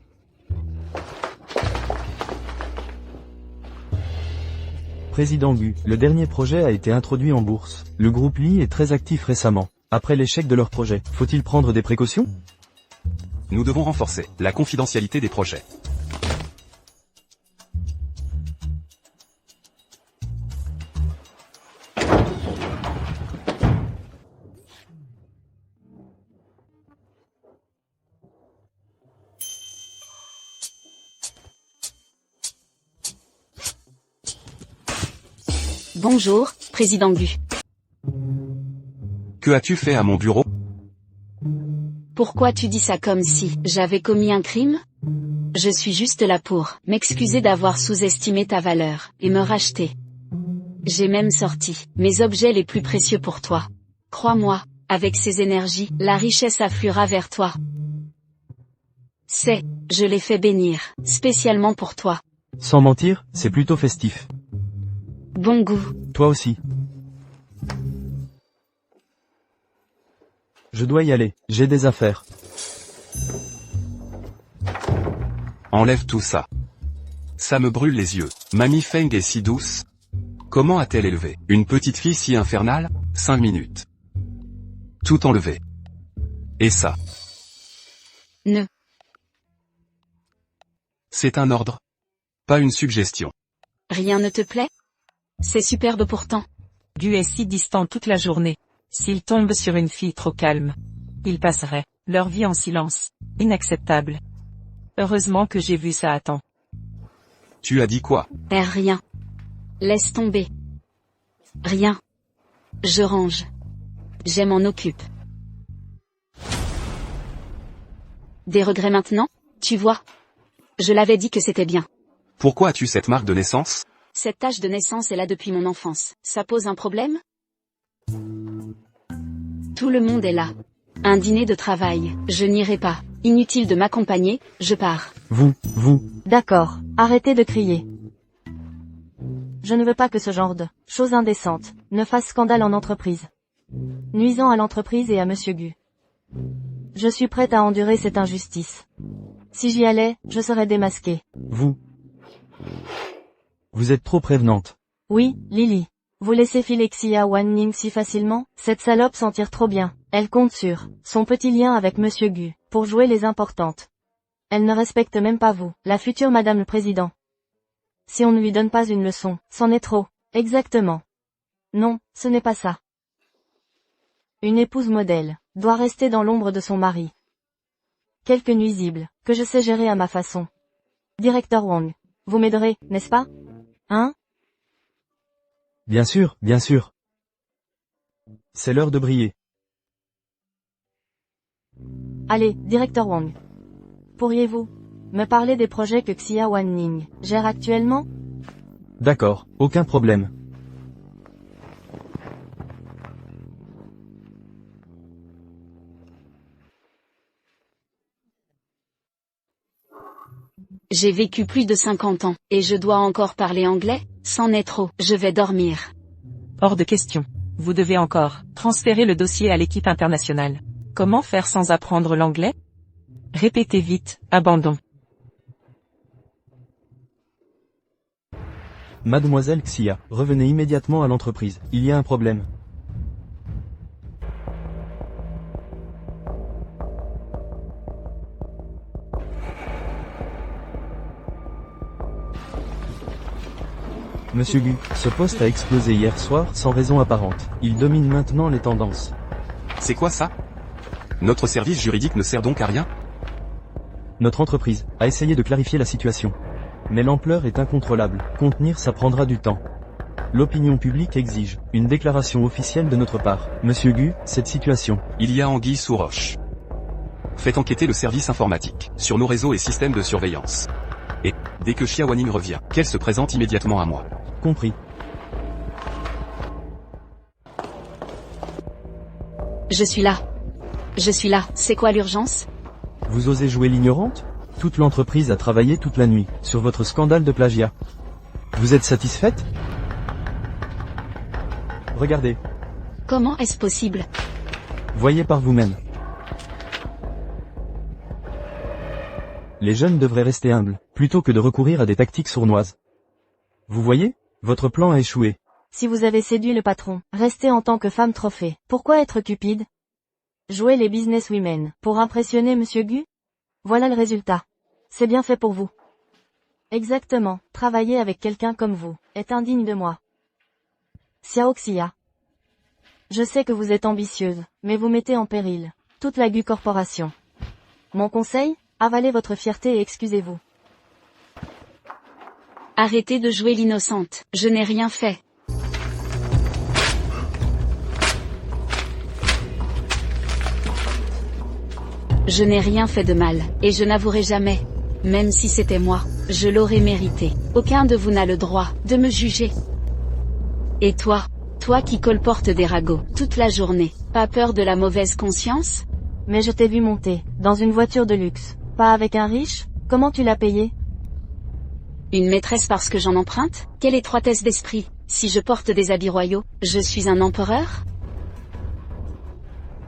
Président Gu, le dernier projet a été introduit en bourse. Le groupe Li est très actif récemment. Après l'échec de leur projet, faut-il prendre des précautions? Nous devons renforcer la confidentialité des projets. Bonjour, Président Gu. Que as-tu fait à mon bureau? Pourquoi tu dis ça comme si j'avais commis un crime? Je suis juste là pour m'excuser d'avoir sous-estimé ta valeur, et me racheter. J'ai même sorti mes objets les plus précieux pour toi. Crois-moi, avec ces énergies, la richesse affluera vers toi. Je l'ai fait bénir, spécialement pour toi. Sans mentir, c'est plutôt festif. Bon goût. Toi aussi. Je dois y aller, j'ai des affaires. Enlève tout ça. Ça me brûle les yeux. Mamie Feng est si douce. Comment a-t-elle élevé une petite fille si infernale? 5 minutes. Tout enlevé. Et ça? Ne. C'est un ordre. Pas une suggestion. Rien ne te plaît? C'est superbe pourtant. Gu est si distant toute la journée. S'il tombe sur une fille trop calme, ils passeraient leur vie en silence. Inacceptable. Heureusement que j'ai vu ça à temps. Tu as dit quoi? Rien. Laisse tomber. Rien. Je range. Je m'en occupe. Des regrets maintenant? Tu vois? Je l'avais dit que c'était bien. Pourquoi as-tu cette marque de naissance? Cette tache de naissance est là depuis mon enfance. Ça pose un problème? Tout le monde est là. Un dîner de travail. Je n'irai pas. Inutile de m'accompagner, je pars. Vous. D'accord, arrêtez de crier. Je ne veux pas que ce genre de choses indécentes ne fasse scandale en entreprise, nuisant à l'entreprise et à Monsieur Gu. Je suis prête à endurer cette injustice. Si j'y allais, je serais démasquée. Vous êtes trop prévenante. Oui, Lily. Vous laissez filer Xia Wanning si facilement? Cette salope s'en tire trop bien. Elle compte sur son petit lien avec Monsieur Gu pour jouer les importantes. Elle ne respecte même pas vous, la future Madame le Président. Si on ne lui donne pas une leçon, c'en est trop. Exactement. Non, ce n'est pas ça. Une épouse modèle doit rester dans l'ombre de son mari. Quelque nuisible, que je sais gérer à ma façon. Directeur Wang, vous m'aiderez, n'est-ce pas? Hein? Bien sûr. C'est l'heure de briller. Allez, Directeur Wang. Pourriez-vous me parler des projets que Xia Wanning gère actuellement? D'accord, aucun problème. J'ai vécu plus de 50 ans, et je dois encore parler anglais? C'en est trop, je vais dormir. Hors de question. Vous devez encore transférer le dossier à l'équipe internationale. Comment faire sans apprendre l'anglais? Répétez vite, abandon. Mademoiselle Xia, revenez immédiatement à l'entreprise, il y a un problème. Monsieur Gu, ce poste a explosé hier soir sans raison apparente. Il domine maintenant les tendances. C'est quoi ça? Notre service juridique ne sert donc à rien? Notre entreprise a essayé de clarifier la situation. Mais l'ampleur est incontrôlable. Contenir ça prendra du temps. L'opinion publique exige une déclaration officielle de notre part. Monsieur Gu, cette situation. Il y a anguille sous roche. Faites enquêter le service informatique sur nos réseaux et systèmes de surveillance. Et, dès que Xia Wanning revient, qu'elle se présente immédiatement à moi. Compris. Je suis là. C'est quoi l'urgence? Vous osez jouer l'ignorante? Toute l'entreprise a travaillé toute la nuit sur votre scandale de plagiat. Vous êtes satisfaite? Regardez. Comment est-ce possible? Voyez par vous-même. Les jeunes devraient rester humbles, plutôt que de recourir à des tactiques sournoises. Vous voyez? Votre plan a échoué. Si vous avez séduit le patron, restez en tant que femme trophée. Pourquoi être cupide? Jouez les businesswomen pour impressionner Monsieur Gu? Voilà le résultat. C'est bien fait pour vous. Exactement, travailler avec quelqu'un comme vous est indigne de moi. Xiao Xia. Je sais que vous êtes ambitieuse, mais vous mettez en péril toute la Gu Corporation. Mon conseil, avalez votre fierté et excusez-vous. Arrêtez de jouer l'innocente, je n'ai rien fait. Je n'ai rien fait de mal, et je n'avouerai jamais. Même si c'était moi, je l'aurais mérité. Aucun de vous n'a le droit de me juger. Et toi qui colportes des ragots toute la journée, pas peur de la mauvaise conscience? Mais je t'ai vu monter, dans une voiture de luxe. Pas avec un riche? Comment tu l'as payé? Une maîtresse parce que j'en emprunte? Quelle étroitesse d'esprit! Si je porte des habits royaux, je suis un empereur?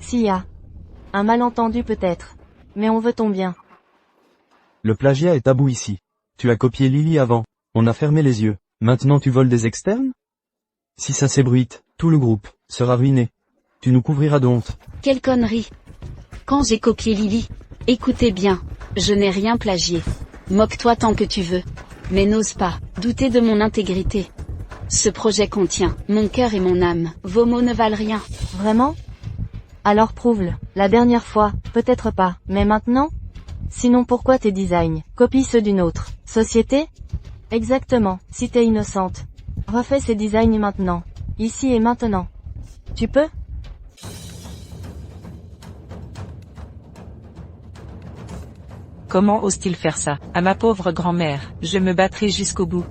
Xia. Un malentendu peut-être. Mais on veut ton bien. Le plagiat est tabou ici. Tu as copié Lily avant. On a fermé les yeux. Maintenant tu voles des externes? Si ça s'ébruite, tout le groupe sera ruiné. Tu nous couvriras de honte. Quelle connerie! Quand j'ai copié Lily, écoutez bien, je n'ai rien plagié. Moque-toi tant que tu veux. Mais n'ose pas douter de mon intégrité. Ce projet contient mon cœur et mon âme. Vos mots ne valent rien. Vraiment? Alors prouve-le. La dernière fois, peut-être pas, mais maintenant? Sinon pourquoi tes designs copient ceux d'une autre société? Exactement, si t'es innocente. Refais ces designs maintenant. Ici et maintenant. Tu peux? Comment ose-t-il faire ça, à ma pauvre grand-mère? Je me battrai jusqu'au bout.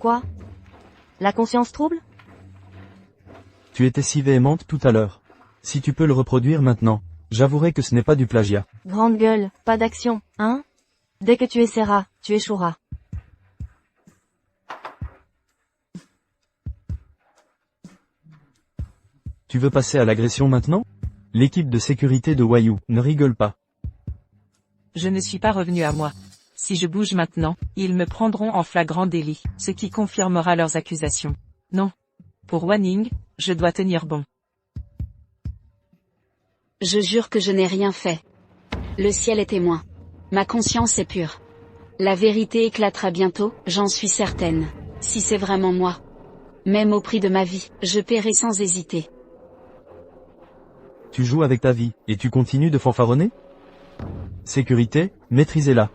Quoi? La conscience trouble? Tu étais si véhémente tout à l'heure. Si tu peux le reproduire maintenant, j'avouerai que ce n'est pas du plagiat. Grande gueule, pas d'action, hein? Dès que tu essaieras, tu échoueras. Tu veux passer à l'agression maintenant? L'équipe de sécurité de Wayou ne rigole pas. Je ne suis pas revenu à moi. Si je bouge maintenant, ils me prendront en flagrant délit, ce qui confirmera leurs accusations. Non. Pour Wanning, je dois tenir bon. Je jure que je n'ai rien fait. Le ciel est témoin. Ma conscience est pure. La vérité éclatera bientôt, j'en suis certaine. Si c'est vraiment moi. Même au prix de ma vie, je paierai sans hésiter. Tu joues avec ta vie, et tu continues de fanfaronner? Sécurité, maîtrisez-la.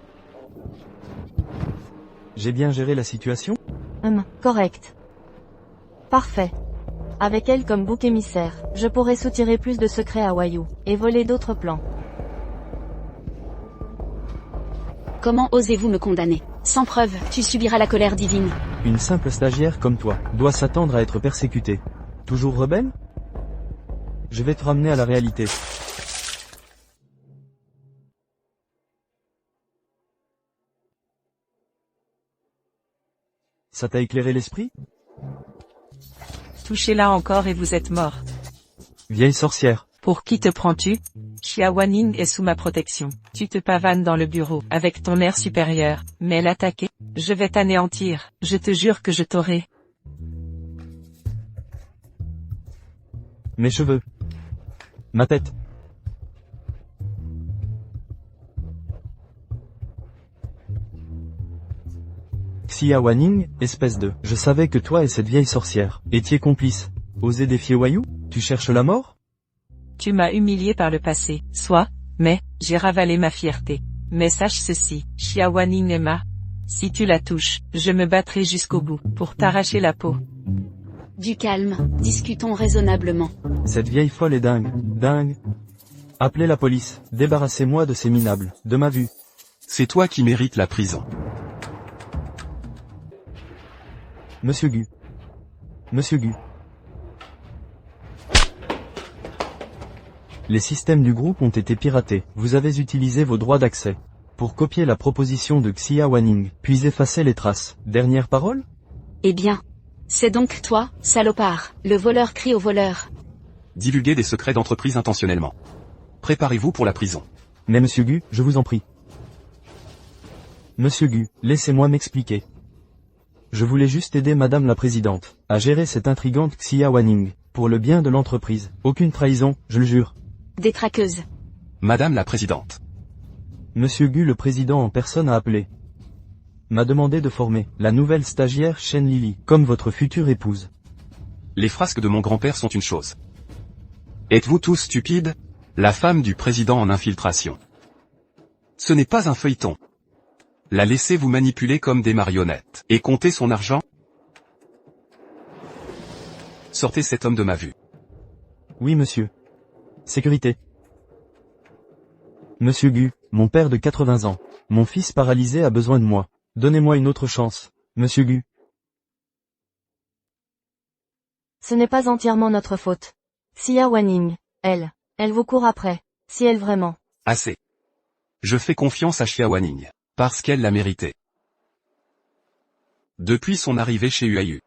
J'ai bien géré la situation? Correct. Parfait. Avec elle comme bouc émissaire, je pourrais soutirer plus de secrets à Wayou, et voler d'autres plans. Comment osez-vous me condamner? Sans preuve, tu subiras la colère divine. Une simple stagiaire comme toi, doit s'attendre à être persécutée. Toujours rebelle? Je vais te ramener à la réalité. Ça t'a éclairé l'esprit? Touchez-la encore et vous êtes mort. Vieille sorcière. Pour qui te prends-tu? Xia Wanning est sous ma protection. Tu te pavanes dans le bureau, avec ton air supérieur, mais l'attaquer? Je vais t'anéantir, je te jure que je t'aurai. Mes cheveux. Ma tête. Xia Wanning, espèce de... Je savais que toi et cette vieille sorcière étiez complices. Osez défier Wayou? Tu cherches la mort? Tu m'as humilié par le passé, soit, mais, j'ai ravalé ma fierté. Mais sache ceci, Xia Wanning est ma... Si tu la touches, je me battrai jusqu'au bout, pour t'arracher la peau. Du calme, discutons raisonnablement. Cette vieille folle est dingue, dingue. Appelez la police, débarrassez-moi de ces minables, de ma vue. C'est toi qui mérites la prison. Monsieur Gu. Monsieur Gu. Les systèmes du groupe ont été piratés. Vous avez utilisé vos droits d'accès pour copier la proposition de Xia Wanning, puis effacer les traces. Dernière parole? Eh bien, c'est donc toi, salopard, le voleur crie au voleur. Divulguer des secrets d'entreprise intentionnellement. Préparez-vous pour la prison. Mais Monsieur Gu, je vous en prie. Monsieur Gu, laissez-moi m'expliquer. Je voulais juste aider Madame la Présidente à gérer cette intrigante Xia Wanning, pour le bien de l'entreprise. Aucune trahison, je le jure. Détraqueuse. Madame la Présidente. Monsieur Gu, le président en personne, a appelé. M'a demandé de former la nouvelle stagiaire Shen Lily, comme votre future épouse. Les frasques de mon grand-père sont une chose. Êtes-vous tous stupides? La femme du président en infiltration. Ce n'est pas un feuilleton. La laissez vous manipuler comme des marionnettes, et compter son argent? Sortez cet homme de ma vue. Oui monsieur. Sécurité. Monsieur Gu, mon père de 80 ans. Mon fils paralysé a besoin de moi. Donnez-moi une autre chance, monsieur Gu. Ce n'est pas entièrement notre faute. Xia Wanning, elle vous court après. Si elle vraiment. Assez. Je fais confiance à Xia Wanning, parce qu'elle l'a mérité. Depuis son arrivée chez UAU,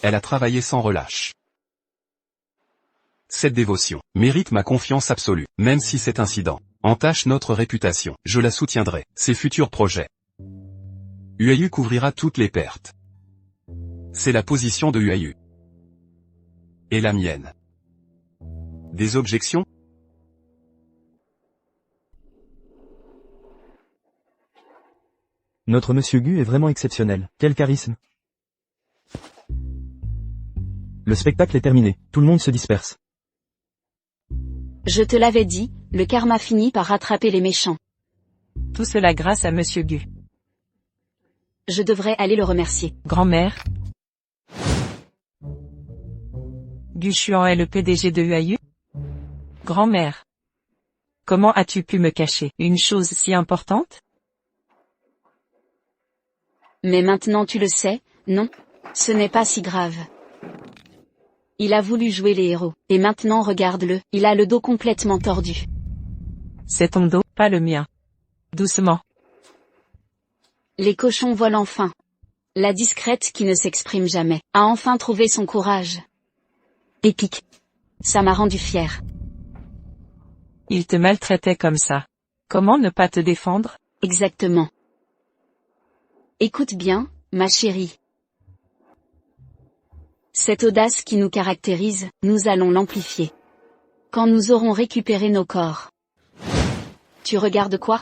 elle a travaillé sans relâche. Cette dévotion mérite ma confiance absolue, même si cet incident entache notre réputation. Je la soutiendrai, ses futurs projets. UAU couvrira toutes les pertes. C'est la position de UAU. Et la mienne. Des objections? Notre monsieur Gu est vraiment exceptionnel. Quel charisme. Le spectacle est terminé. Tout le monde se disperse. Je te l'avais dit, le karma finit par rattraper les méchants. Tout cela grâce à Monsieur Gu. Je devrais aller le remercier. Grand-mère. Gu Xuan est le PDG de UAU? Grand-mère. Comment as-tu pu me cacher une chose si importante? Mais maintenant tu le sais, non? Ce n'est pas si grave. Il a voulu jouer les héros, et maintenant regarde-le, il a le dos complètement tordu. C'est ton dos, pas le mien. Doucement. Les cochons volent enfin. La discrète qui ne s'exprime jamais, a enfin trouvé son courage. Épique. Ça m'a rendu fier. Il te maltraitait comme ça. Comment ne pas te défendre? Exactement. Écoute bien, ma chérie. Cette audace qui nous caractérise, nous allons l'amplifier. Quand nous aurons récupéré nos corps. Tu regardes quoi?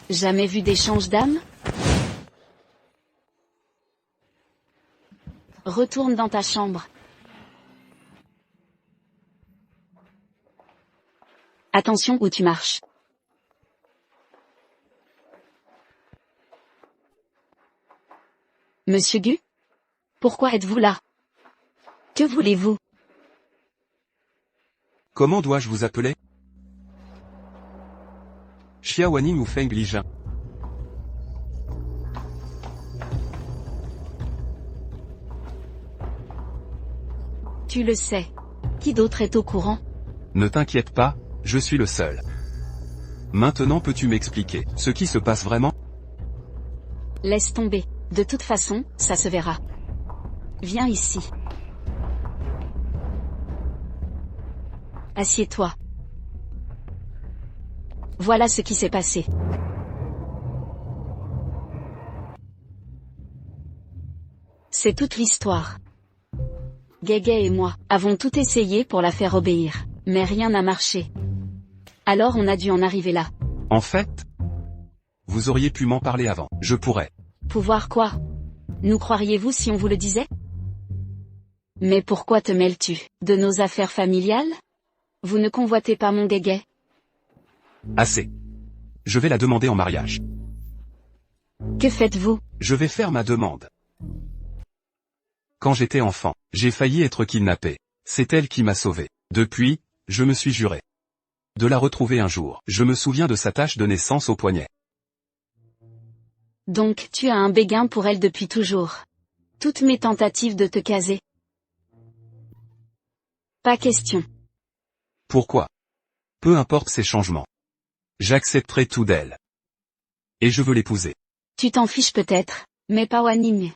Jamais vu d'échange d'âmes? Retourne dans ta chambre. Attention où tu marches. Monsieur Gu? Pourquoi êtes-vous là? Que voulez-vous? Comment dois-je vous appeler? Xia Wanning ou Feng Lijin? Tu le sais. Qui d'autre est au courant? Ne t'inquiète pas, je suis le seul. Maintenant peux-tu m'expliquer ce qui se passe vraiment? Laisse tomber. De toute façon, ça se verra. Viens ici. Assieds-toi. Voilà ce qui s'est passé. C'est toute l'histoire. Guégué et moi avons tout essayé pour la faire obéir, mais rien n'a marché. Alors on a dû en arriver là. En fait, vous auriez pu m'en parler avant. Je pourrais. Pouvoir quoi? Nous croiriez-vous si on vous le disait? Mais pourquoi te mêles-tu de nos affaires familiales? Vous ne convoitez pas mon Guégué? Assez. Je vais la demander en mariage. Que faites-vous? Je vais faire ma demande. Quand j'étais enfant, j'ai failli être kidnappé. C'est elle qui m'a sauvé. Depuis, je me suis juré de la retrouver un jour. Je me souviens de sa tache de naissance au poignet. Donc tu as un béguin pour elle depuis toujours. Toutes mes tentatives de te caser. Pas question. Pourquoi? Peu importe ses changements. J'accepterai tout d'elle. Et je veux l'épouser. Tu t'en fiches peut-être, mais pas Wanning.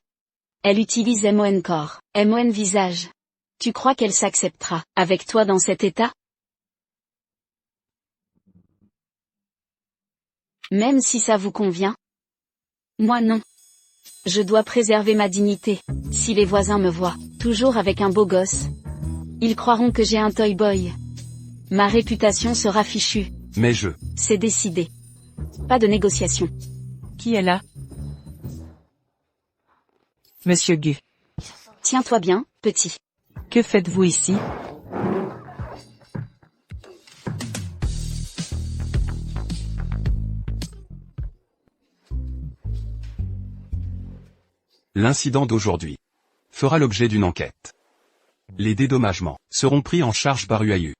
Elle utilise MON corps, MON visage. Tu crois qu'elle s'acceptera, avec toi dans cet état? Même si ça vous convient? Moi non. Je dois préserver ma dignité. Si les voisins me voient, toujours avec un beau gosse, ils croiront que j'ai un toy boy. Ma réputation sera fichue. Mais C'est décidé. Pas de négociation. Qui est là? Monsieur Gu. Tiens-toi bien, petit. Que faites-vous ici? L'incident d'aujourd'hui fera l'objet d'une enquête. Les dédommagements seront pris en charge par UAU.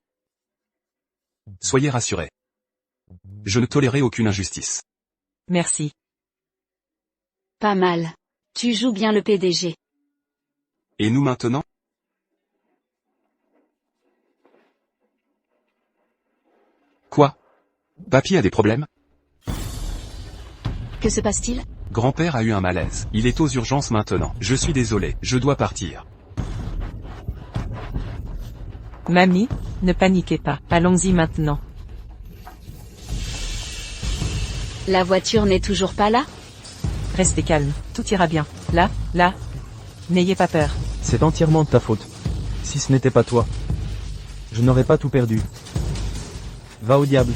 Soyez rassurés. Je ne tolérerai aucune injustice. Merci. Pas mal. Tu joues bien le PDG. Et nous maintenant? Quoi? Papy a des problèmes? Que se passe-t-il? Grand-père a eu un malaise. Il est aux urgences maintenant. Je suis désolé, je dois partir. Mamie, ne paniquez pas. Allons-y maintenant. La voiture n'est toujours pas là? Restez calme, tout ira bien. Là. N'ayez pas peur. C'est entièrement de ta faute. Si ce n'était pas toi, je n'aurais pas tout perdu. Va au diable.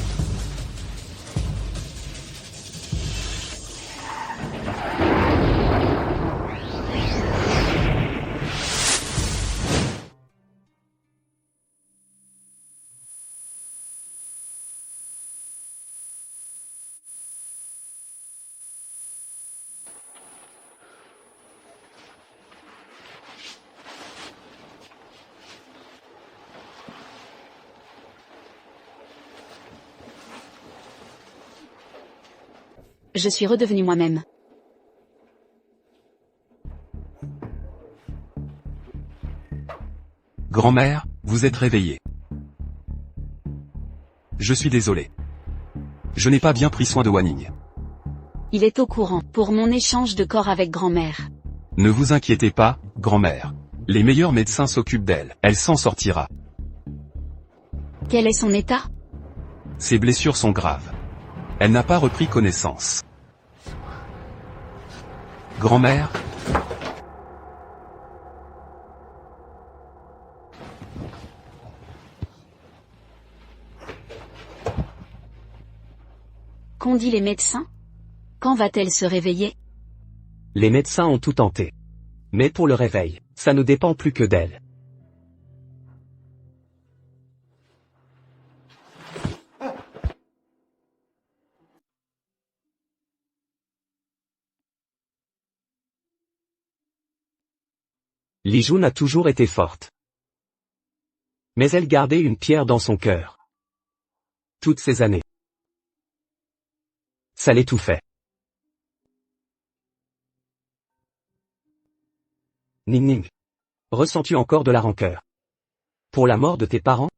Je suis redevenu moi-même. Grand-mère, vous êtes réveillée. Je suis désolé. Je n'ai pas bien pris soin de Wanning. Il est au courant, pour mon échange de corps avec grand-mère. Ne vous inquiétez pas, grand-mère. Les meilleurs médecins s'occupent d'elle. Elle s'en sortira. Quel est son état? Ses blessures sont graves. Elle n'a pas repris connaissance. Grand-mère? Qu'ont dit les médecins? Quand va-t-elle se réveiller? Les médecins ont tout tenté. Mais pour le réveil, ça ne dépend plus que d'elle. Lijun a toujours été forte. Mais elle gardait une pierre dans son cœur. Toutes ces années. Ça l'étouffait. Ning Ning. Ressens-tu encore de la rancœur? Pour la mort de tes parents?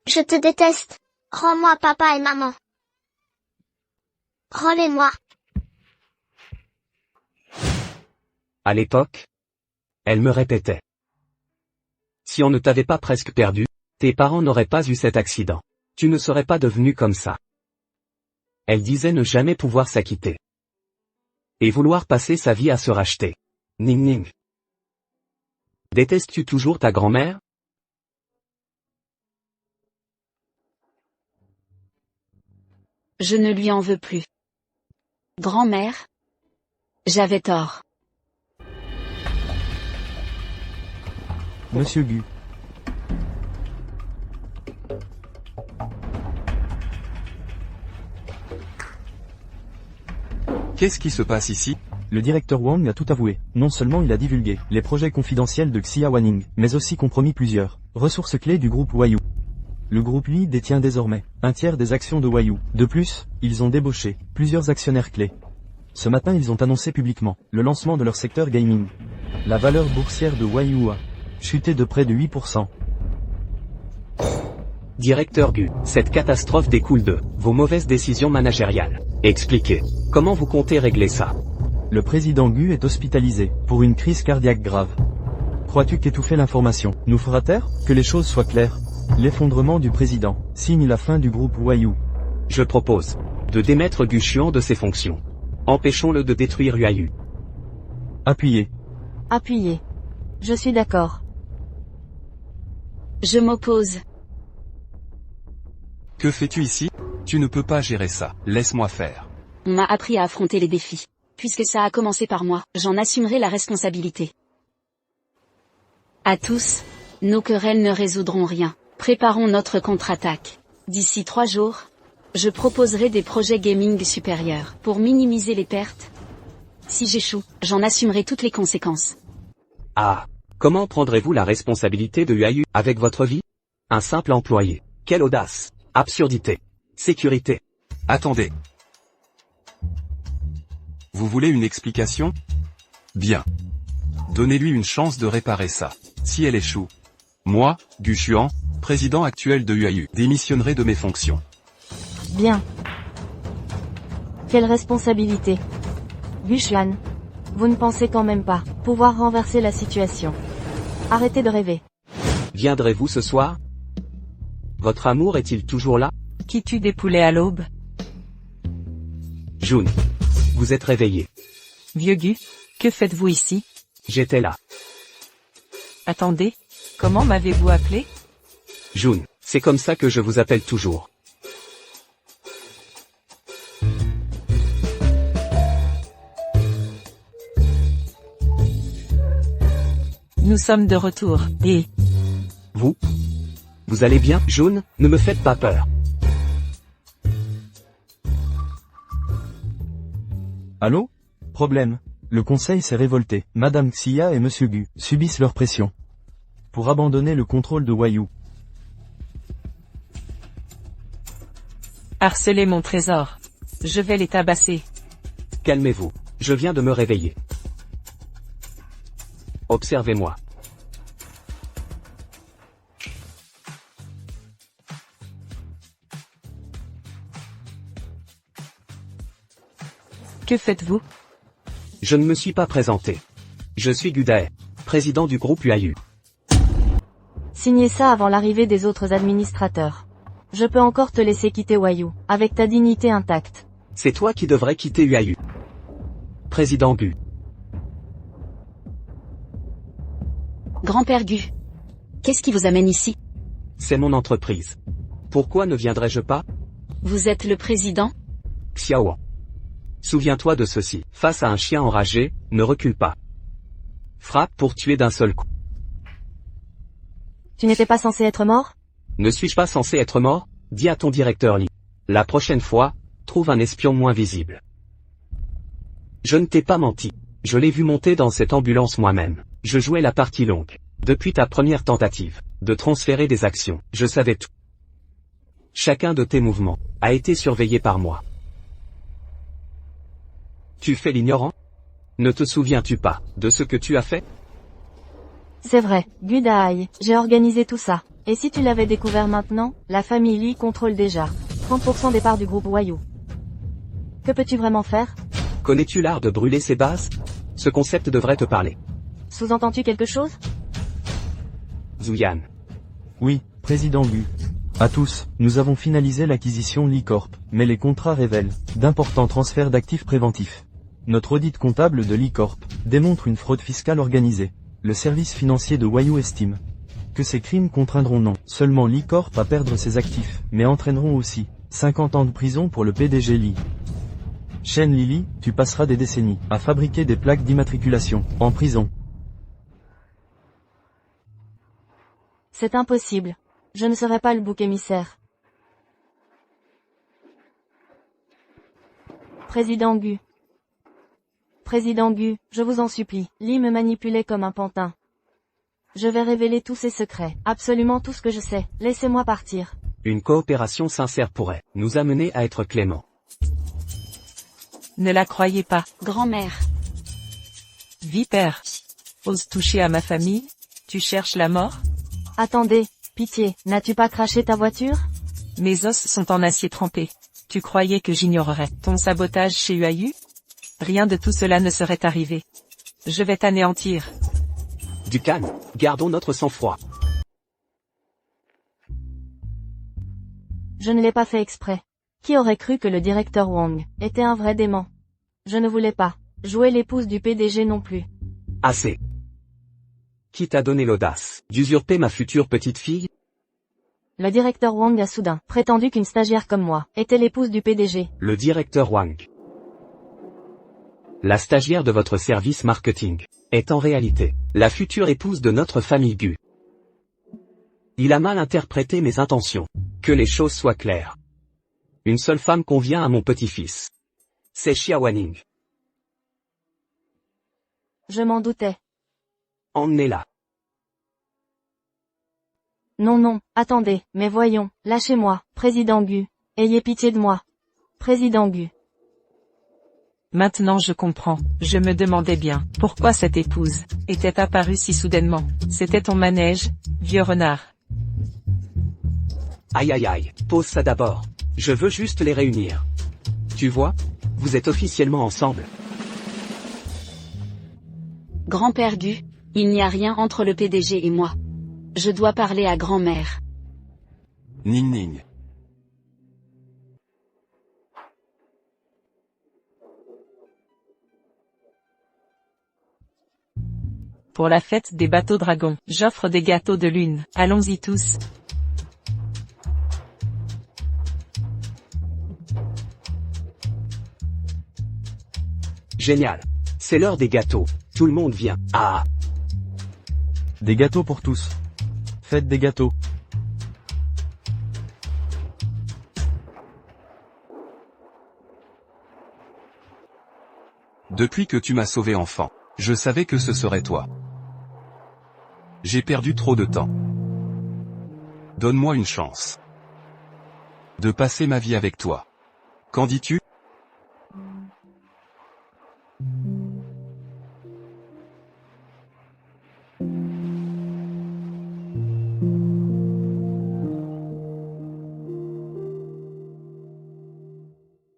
Je te déteste. Rends-moi papa et maman. Rends-les-moi. À l'époque, elle me répétait. Si on ne t'avait pas presque perdu, tes parents n'auraient pas eu cet accident. Tu ne serais pas devenu comme ça. Elle disait ne jamais pouvoir s'acquitter. Et vouloir passer sa vie à se racheter. Ning Ning. Détestes-tu toujours ta grand-mère? Je ne lui en veux plus. Grand-mère? J'avais tort. Monsieur Gu. Qu'est-ce qui se passe ici? Le directeur Wang a tout avoué. Non seulement il a divulgué les projets confidentiels de Xia Wanning, mais aussi compromis plusieurs ressources clés du groupe Huayu. Le groupe lui détient désormais un tiers des actions de Huayu. De plus, ils ont débauché plusieurs actionnaires clés. Ce matin ils ont annoncé publiquement le lancement de leur secteur gaming. La valeur boursière de Huayu a chuté de près de 8%. Directeur Gu, cette catastrophe découle de vos mauvaises décisions managériales. Expliquez. Comment vous comptez régler ça? Le président Gu est hospitalisé, pour une crise cardiaque grave. Crois-tu qu'étouffer l'information nous fera taire? Que les choses soient claires. L'effondrement du président signe la fin du groupe Huayu. Je propose de démettre Gu Xuan de ses fonctions. Empêchons-le de détruire Huayu. Appuyez. Appuyez. Je suis d'accord. Je m'oppose. Que fais-tu ici? Tu ne peux pas gérer ça, laisse-moi faire. On m'a appris à affronter les défis. Puisque ça a commencé par moi, j'en assumerai la responsabilité. À tous, nos querelles ne résoudront rien. Préparons notre contre-attaque. D'ici 3 jours, je proposerai des projets gaming supérieurs pour minimiser les pertes. Si j'échoue, j'en assumerai toutes les conséquences. Ah. Comment prendrez-vous la responsabilité de Huayu avec votre vie? Un simple employé. Quelle audace. Absurdité. Sécurité. Attendez. Vous voulez une explication? Bien. Donnez-lui une chance de réparer ça. Si elle échoue, moi, Gu Xuan, président actuel de Huayu, démissionnerai de mes fonctions. Bien. Quelle responsabilité. Gu Xuan. Vous ne pensez quand même pas pouvoir renverser la situation. Arrêtez de rêver. Viendrez-vous ce soir? Votre amour est-il toujours là? Qui tue des poulets à l'aube? June. Vous êtes réveillé. Vieux Gu, que faites-vous ici? J'étais là. Attendez, comment m'avez-vous appelé? June, c'est comme ça que je vous appelle toujours. Nous sommes de retour, et... Vous allez bien, June? Ne me faites pas peur. Allô? Problème. Le conseil s'est révolté. Madame Xia et Monsieur Gu subissent leur pression pour abandonner le contrôle de Huayu. Harcelez mon trésor. Je vais les tabasser. Calmez-vous. Je viens de me réveiller. Observez-moi. Que faites-vous? Je ne me suis pas présenté. Je suis Gu Dae, président du groupe Huayu. Signez ça avant l'arrivée des autres administrateurs. Je peux encore te laisser quitter Huayu, avec ta dignité intacte. C'est toi qui devrais quitter Huayu. Président Gu. Grand-père Gu. Qu'est-ce qui vous amène ici? C'est mon entreprise. Pourquoi ne viendrais-je pas? Vous êtes le président? Xiao. Souviens-toi de ceci. Face à un chien enragé, ne recule pas. Frappe pour tuer d'un seul coup. Tu n'étais pas censé être mort? Ne suis-je pas censé être mort? Dis à ton directeur Li. La prochaine fois, trouve un espion moins visible. Je ne t'ai pas menti. Je l'ai vu monter dans cette ambulance moi-même. Je jouais la partie longue. Depuis ta première tentative de transférer des actions, je savais tout. Chacun de tes mouvements a été surveillé par moi. Tu fais l'ignorant? Ne te souviens-tu pas de ce que tu as fait? C'est vrai, Gu Dae, j'ai organisé tout ça. Et si tu l'avais découvert maintenant, la famille Li contrôle déjà 30% des parts du groupe Huayu. Que peux-tu vraiment faire? Connais-tu l'art de brûler ses bases? Ce concept devrait te parler. Sous-entends-tu quelque chose? Zuyan. Oui, président Gu. À tous, nous avons finalisé l'acquisition Li Corp, mais les contrats révèlent d'importants transferts d'actifs préventifs. Notre audit comptable de Li Corp démontre une fraude fiscale organisée. Le service financier de Huayu estime que ces crimes contraindront non seulement Li Corp à perdre ses actifs, mais entraîneront aussi 50 ans de prison pour le PDG Li. Shen Lili, tu passeras des décennies à fabriquer des plaques d'immatriculation en prison. C'est impossible. Je ne serai pas le bouc émissaire. Président Gu. Président Gu, je vous en supplie, Li me manipulait comme un pantin. Je vais révéler tous ses secrets, absolument tout ce que je sais, laissez-moi partir. Une coopération sincère pourrait nous amener à être cléments. Ne la croyez pas. Grand-mère. Vipère. Ose toucher à ma famille? Tu cherches la mort? Attendez, Pitié, n'as-tu pas craché ta voiture? Mes os sont en acier trempé. Tu croyais que j'ignorerais ton sabotage chez UAU? Rien de tout cela ne serait arrivé. Je vais t'anéantir. Du calme, gardons notre sang-froid. Je ne l'ai pas fait exprès. Qui aurait cru que le directeur Wang était un vrai dément? Je ne voulais pas jouer l'épouse du PDG non plus. Assez. Qui t'a donné l'audace d'usurper ma future petite fille? Le directeur Wang a soudain prétendu qu'une stagiaire comme moi était l'épouse du PDG. Le directeur Wang, la stagiaire de votre service marketing, est en réalité la future épouse de notre famille Gu. Il a mal interprété mes intentions. Que les choses soient claires. Une seule femme convient à mon petit-fils. C'est Xia Wanning. Je m'en doutais. Emmenez-la. Non non, attendez, mais voyons, lâchez-moi, président Gu. Ayez pitié de moi. Président Gu. Maintenant je comprends. Je me demandais bien pourquoi cette épouse était apparue si soudainement. C'était ton manège, vieux renard. Aïe aïe aïe, pose ça d'abord. Je veux juste les réunir. Tu vois, vous êtes officiellement ensemble. Grand-père Gu, il n'y a rien entre le PDG et moi. Je dois parler à grand-mère. Ning ning. Pour la fête des bateaux dragons, j'offre des gâteaux de lune. Allons-y tous. Génial. C'est l'heure des gâteaux. Tout le monde vient. Ah. Des gâteaux pour tous. Faites des gâteaux. Depuis que tu m'as sauvé enfant, je savais que ce serait toi. J'ai perdu trop de temps. Donne-moi une chance. De passer ma vie avec toi. Qu'en dis-tu?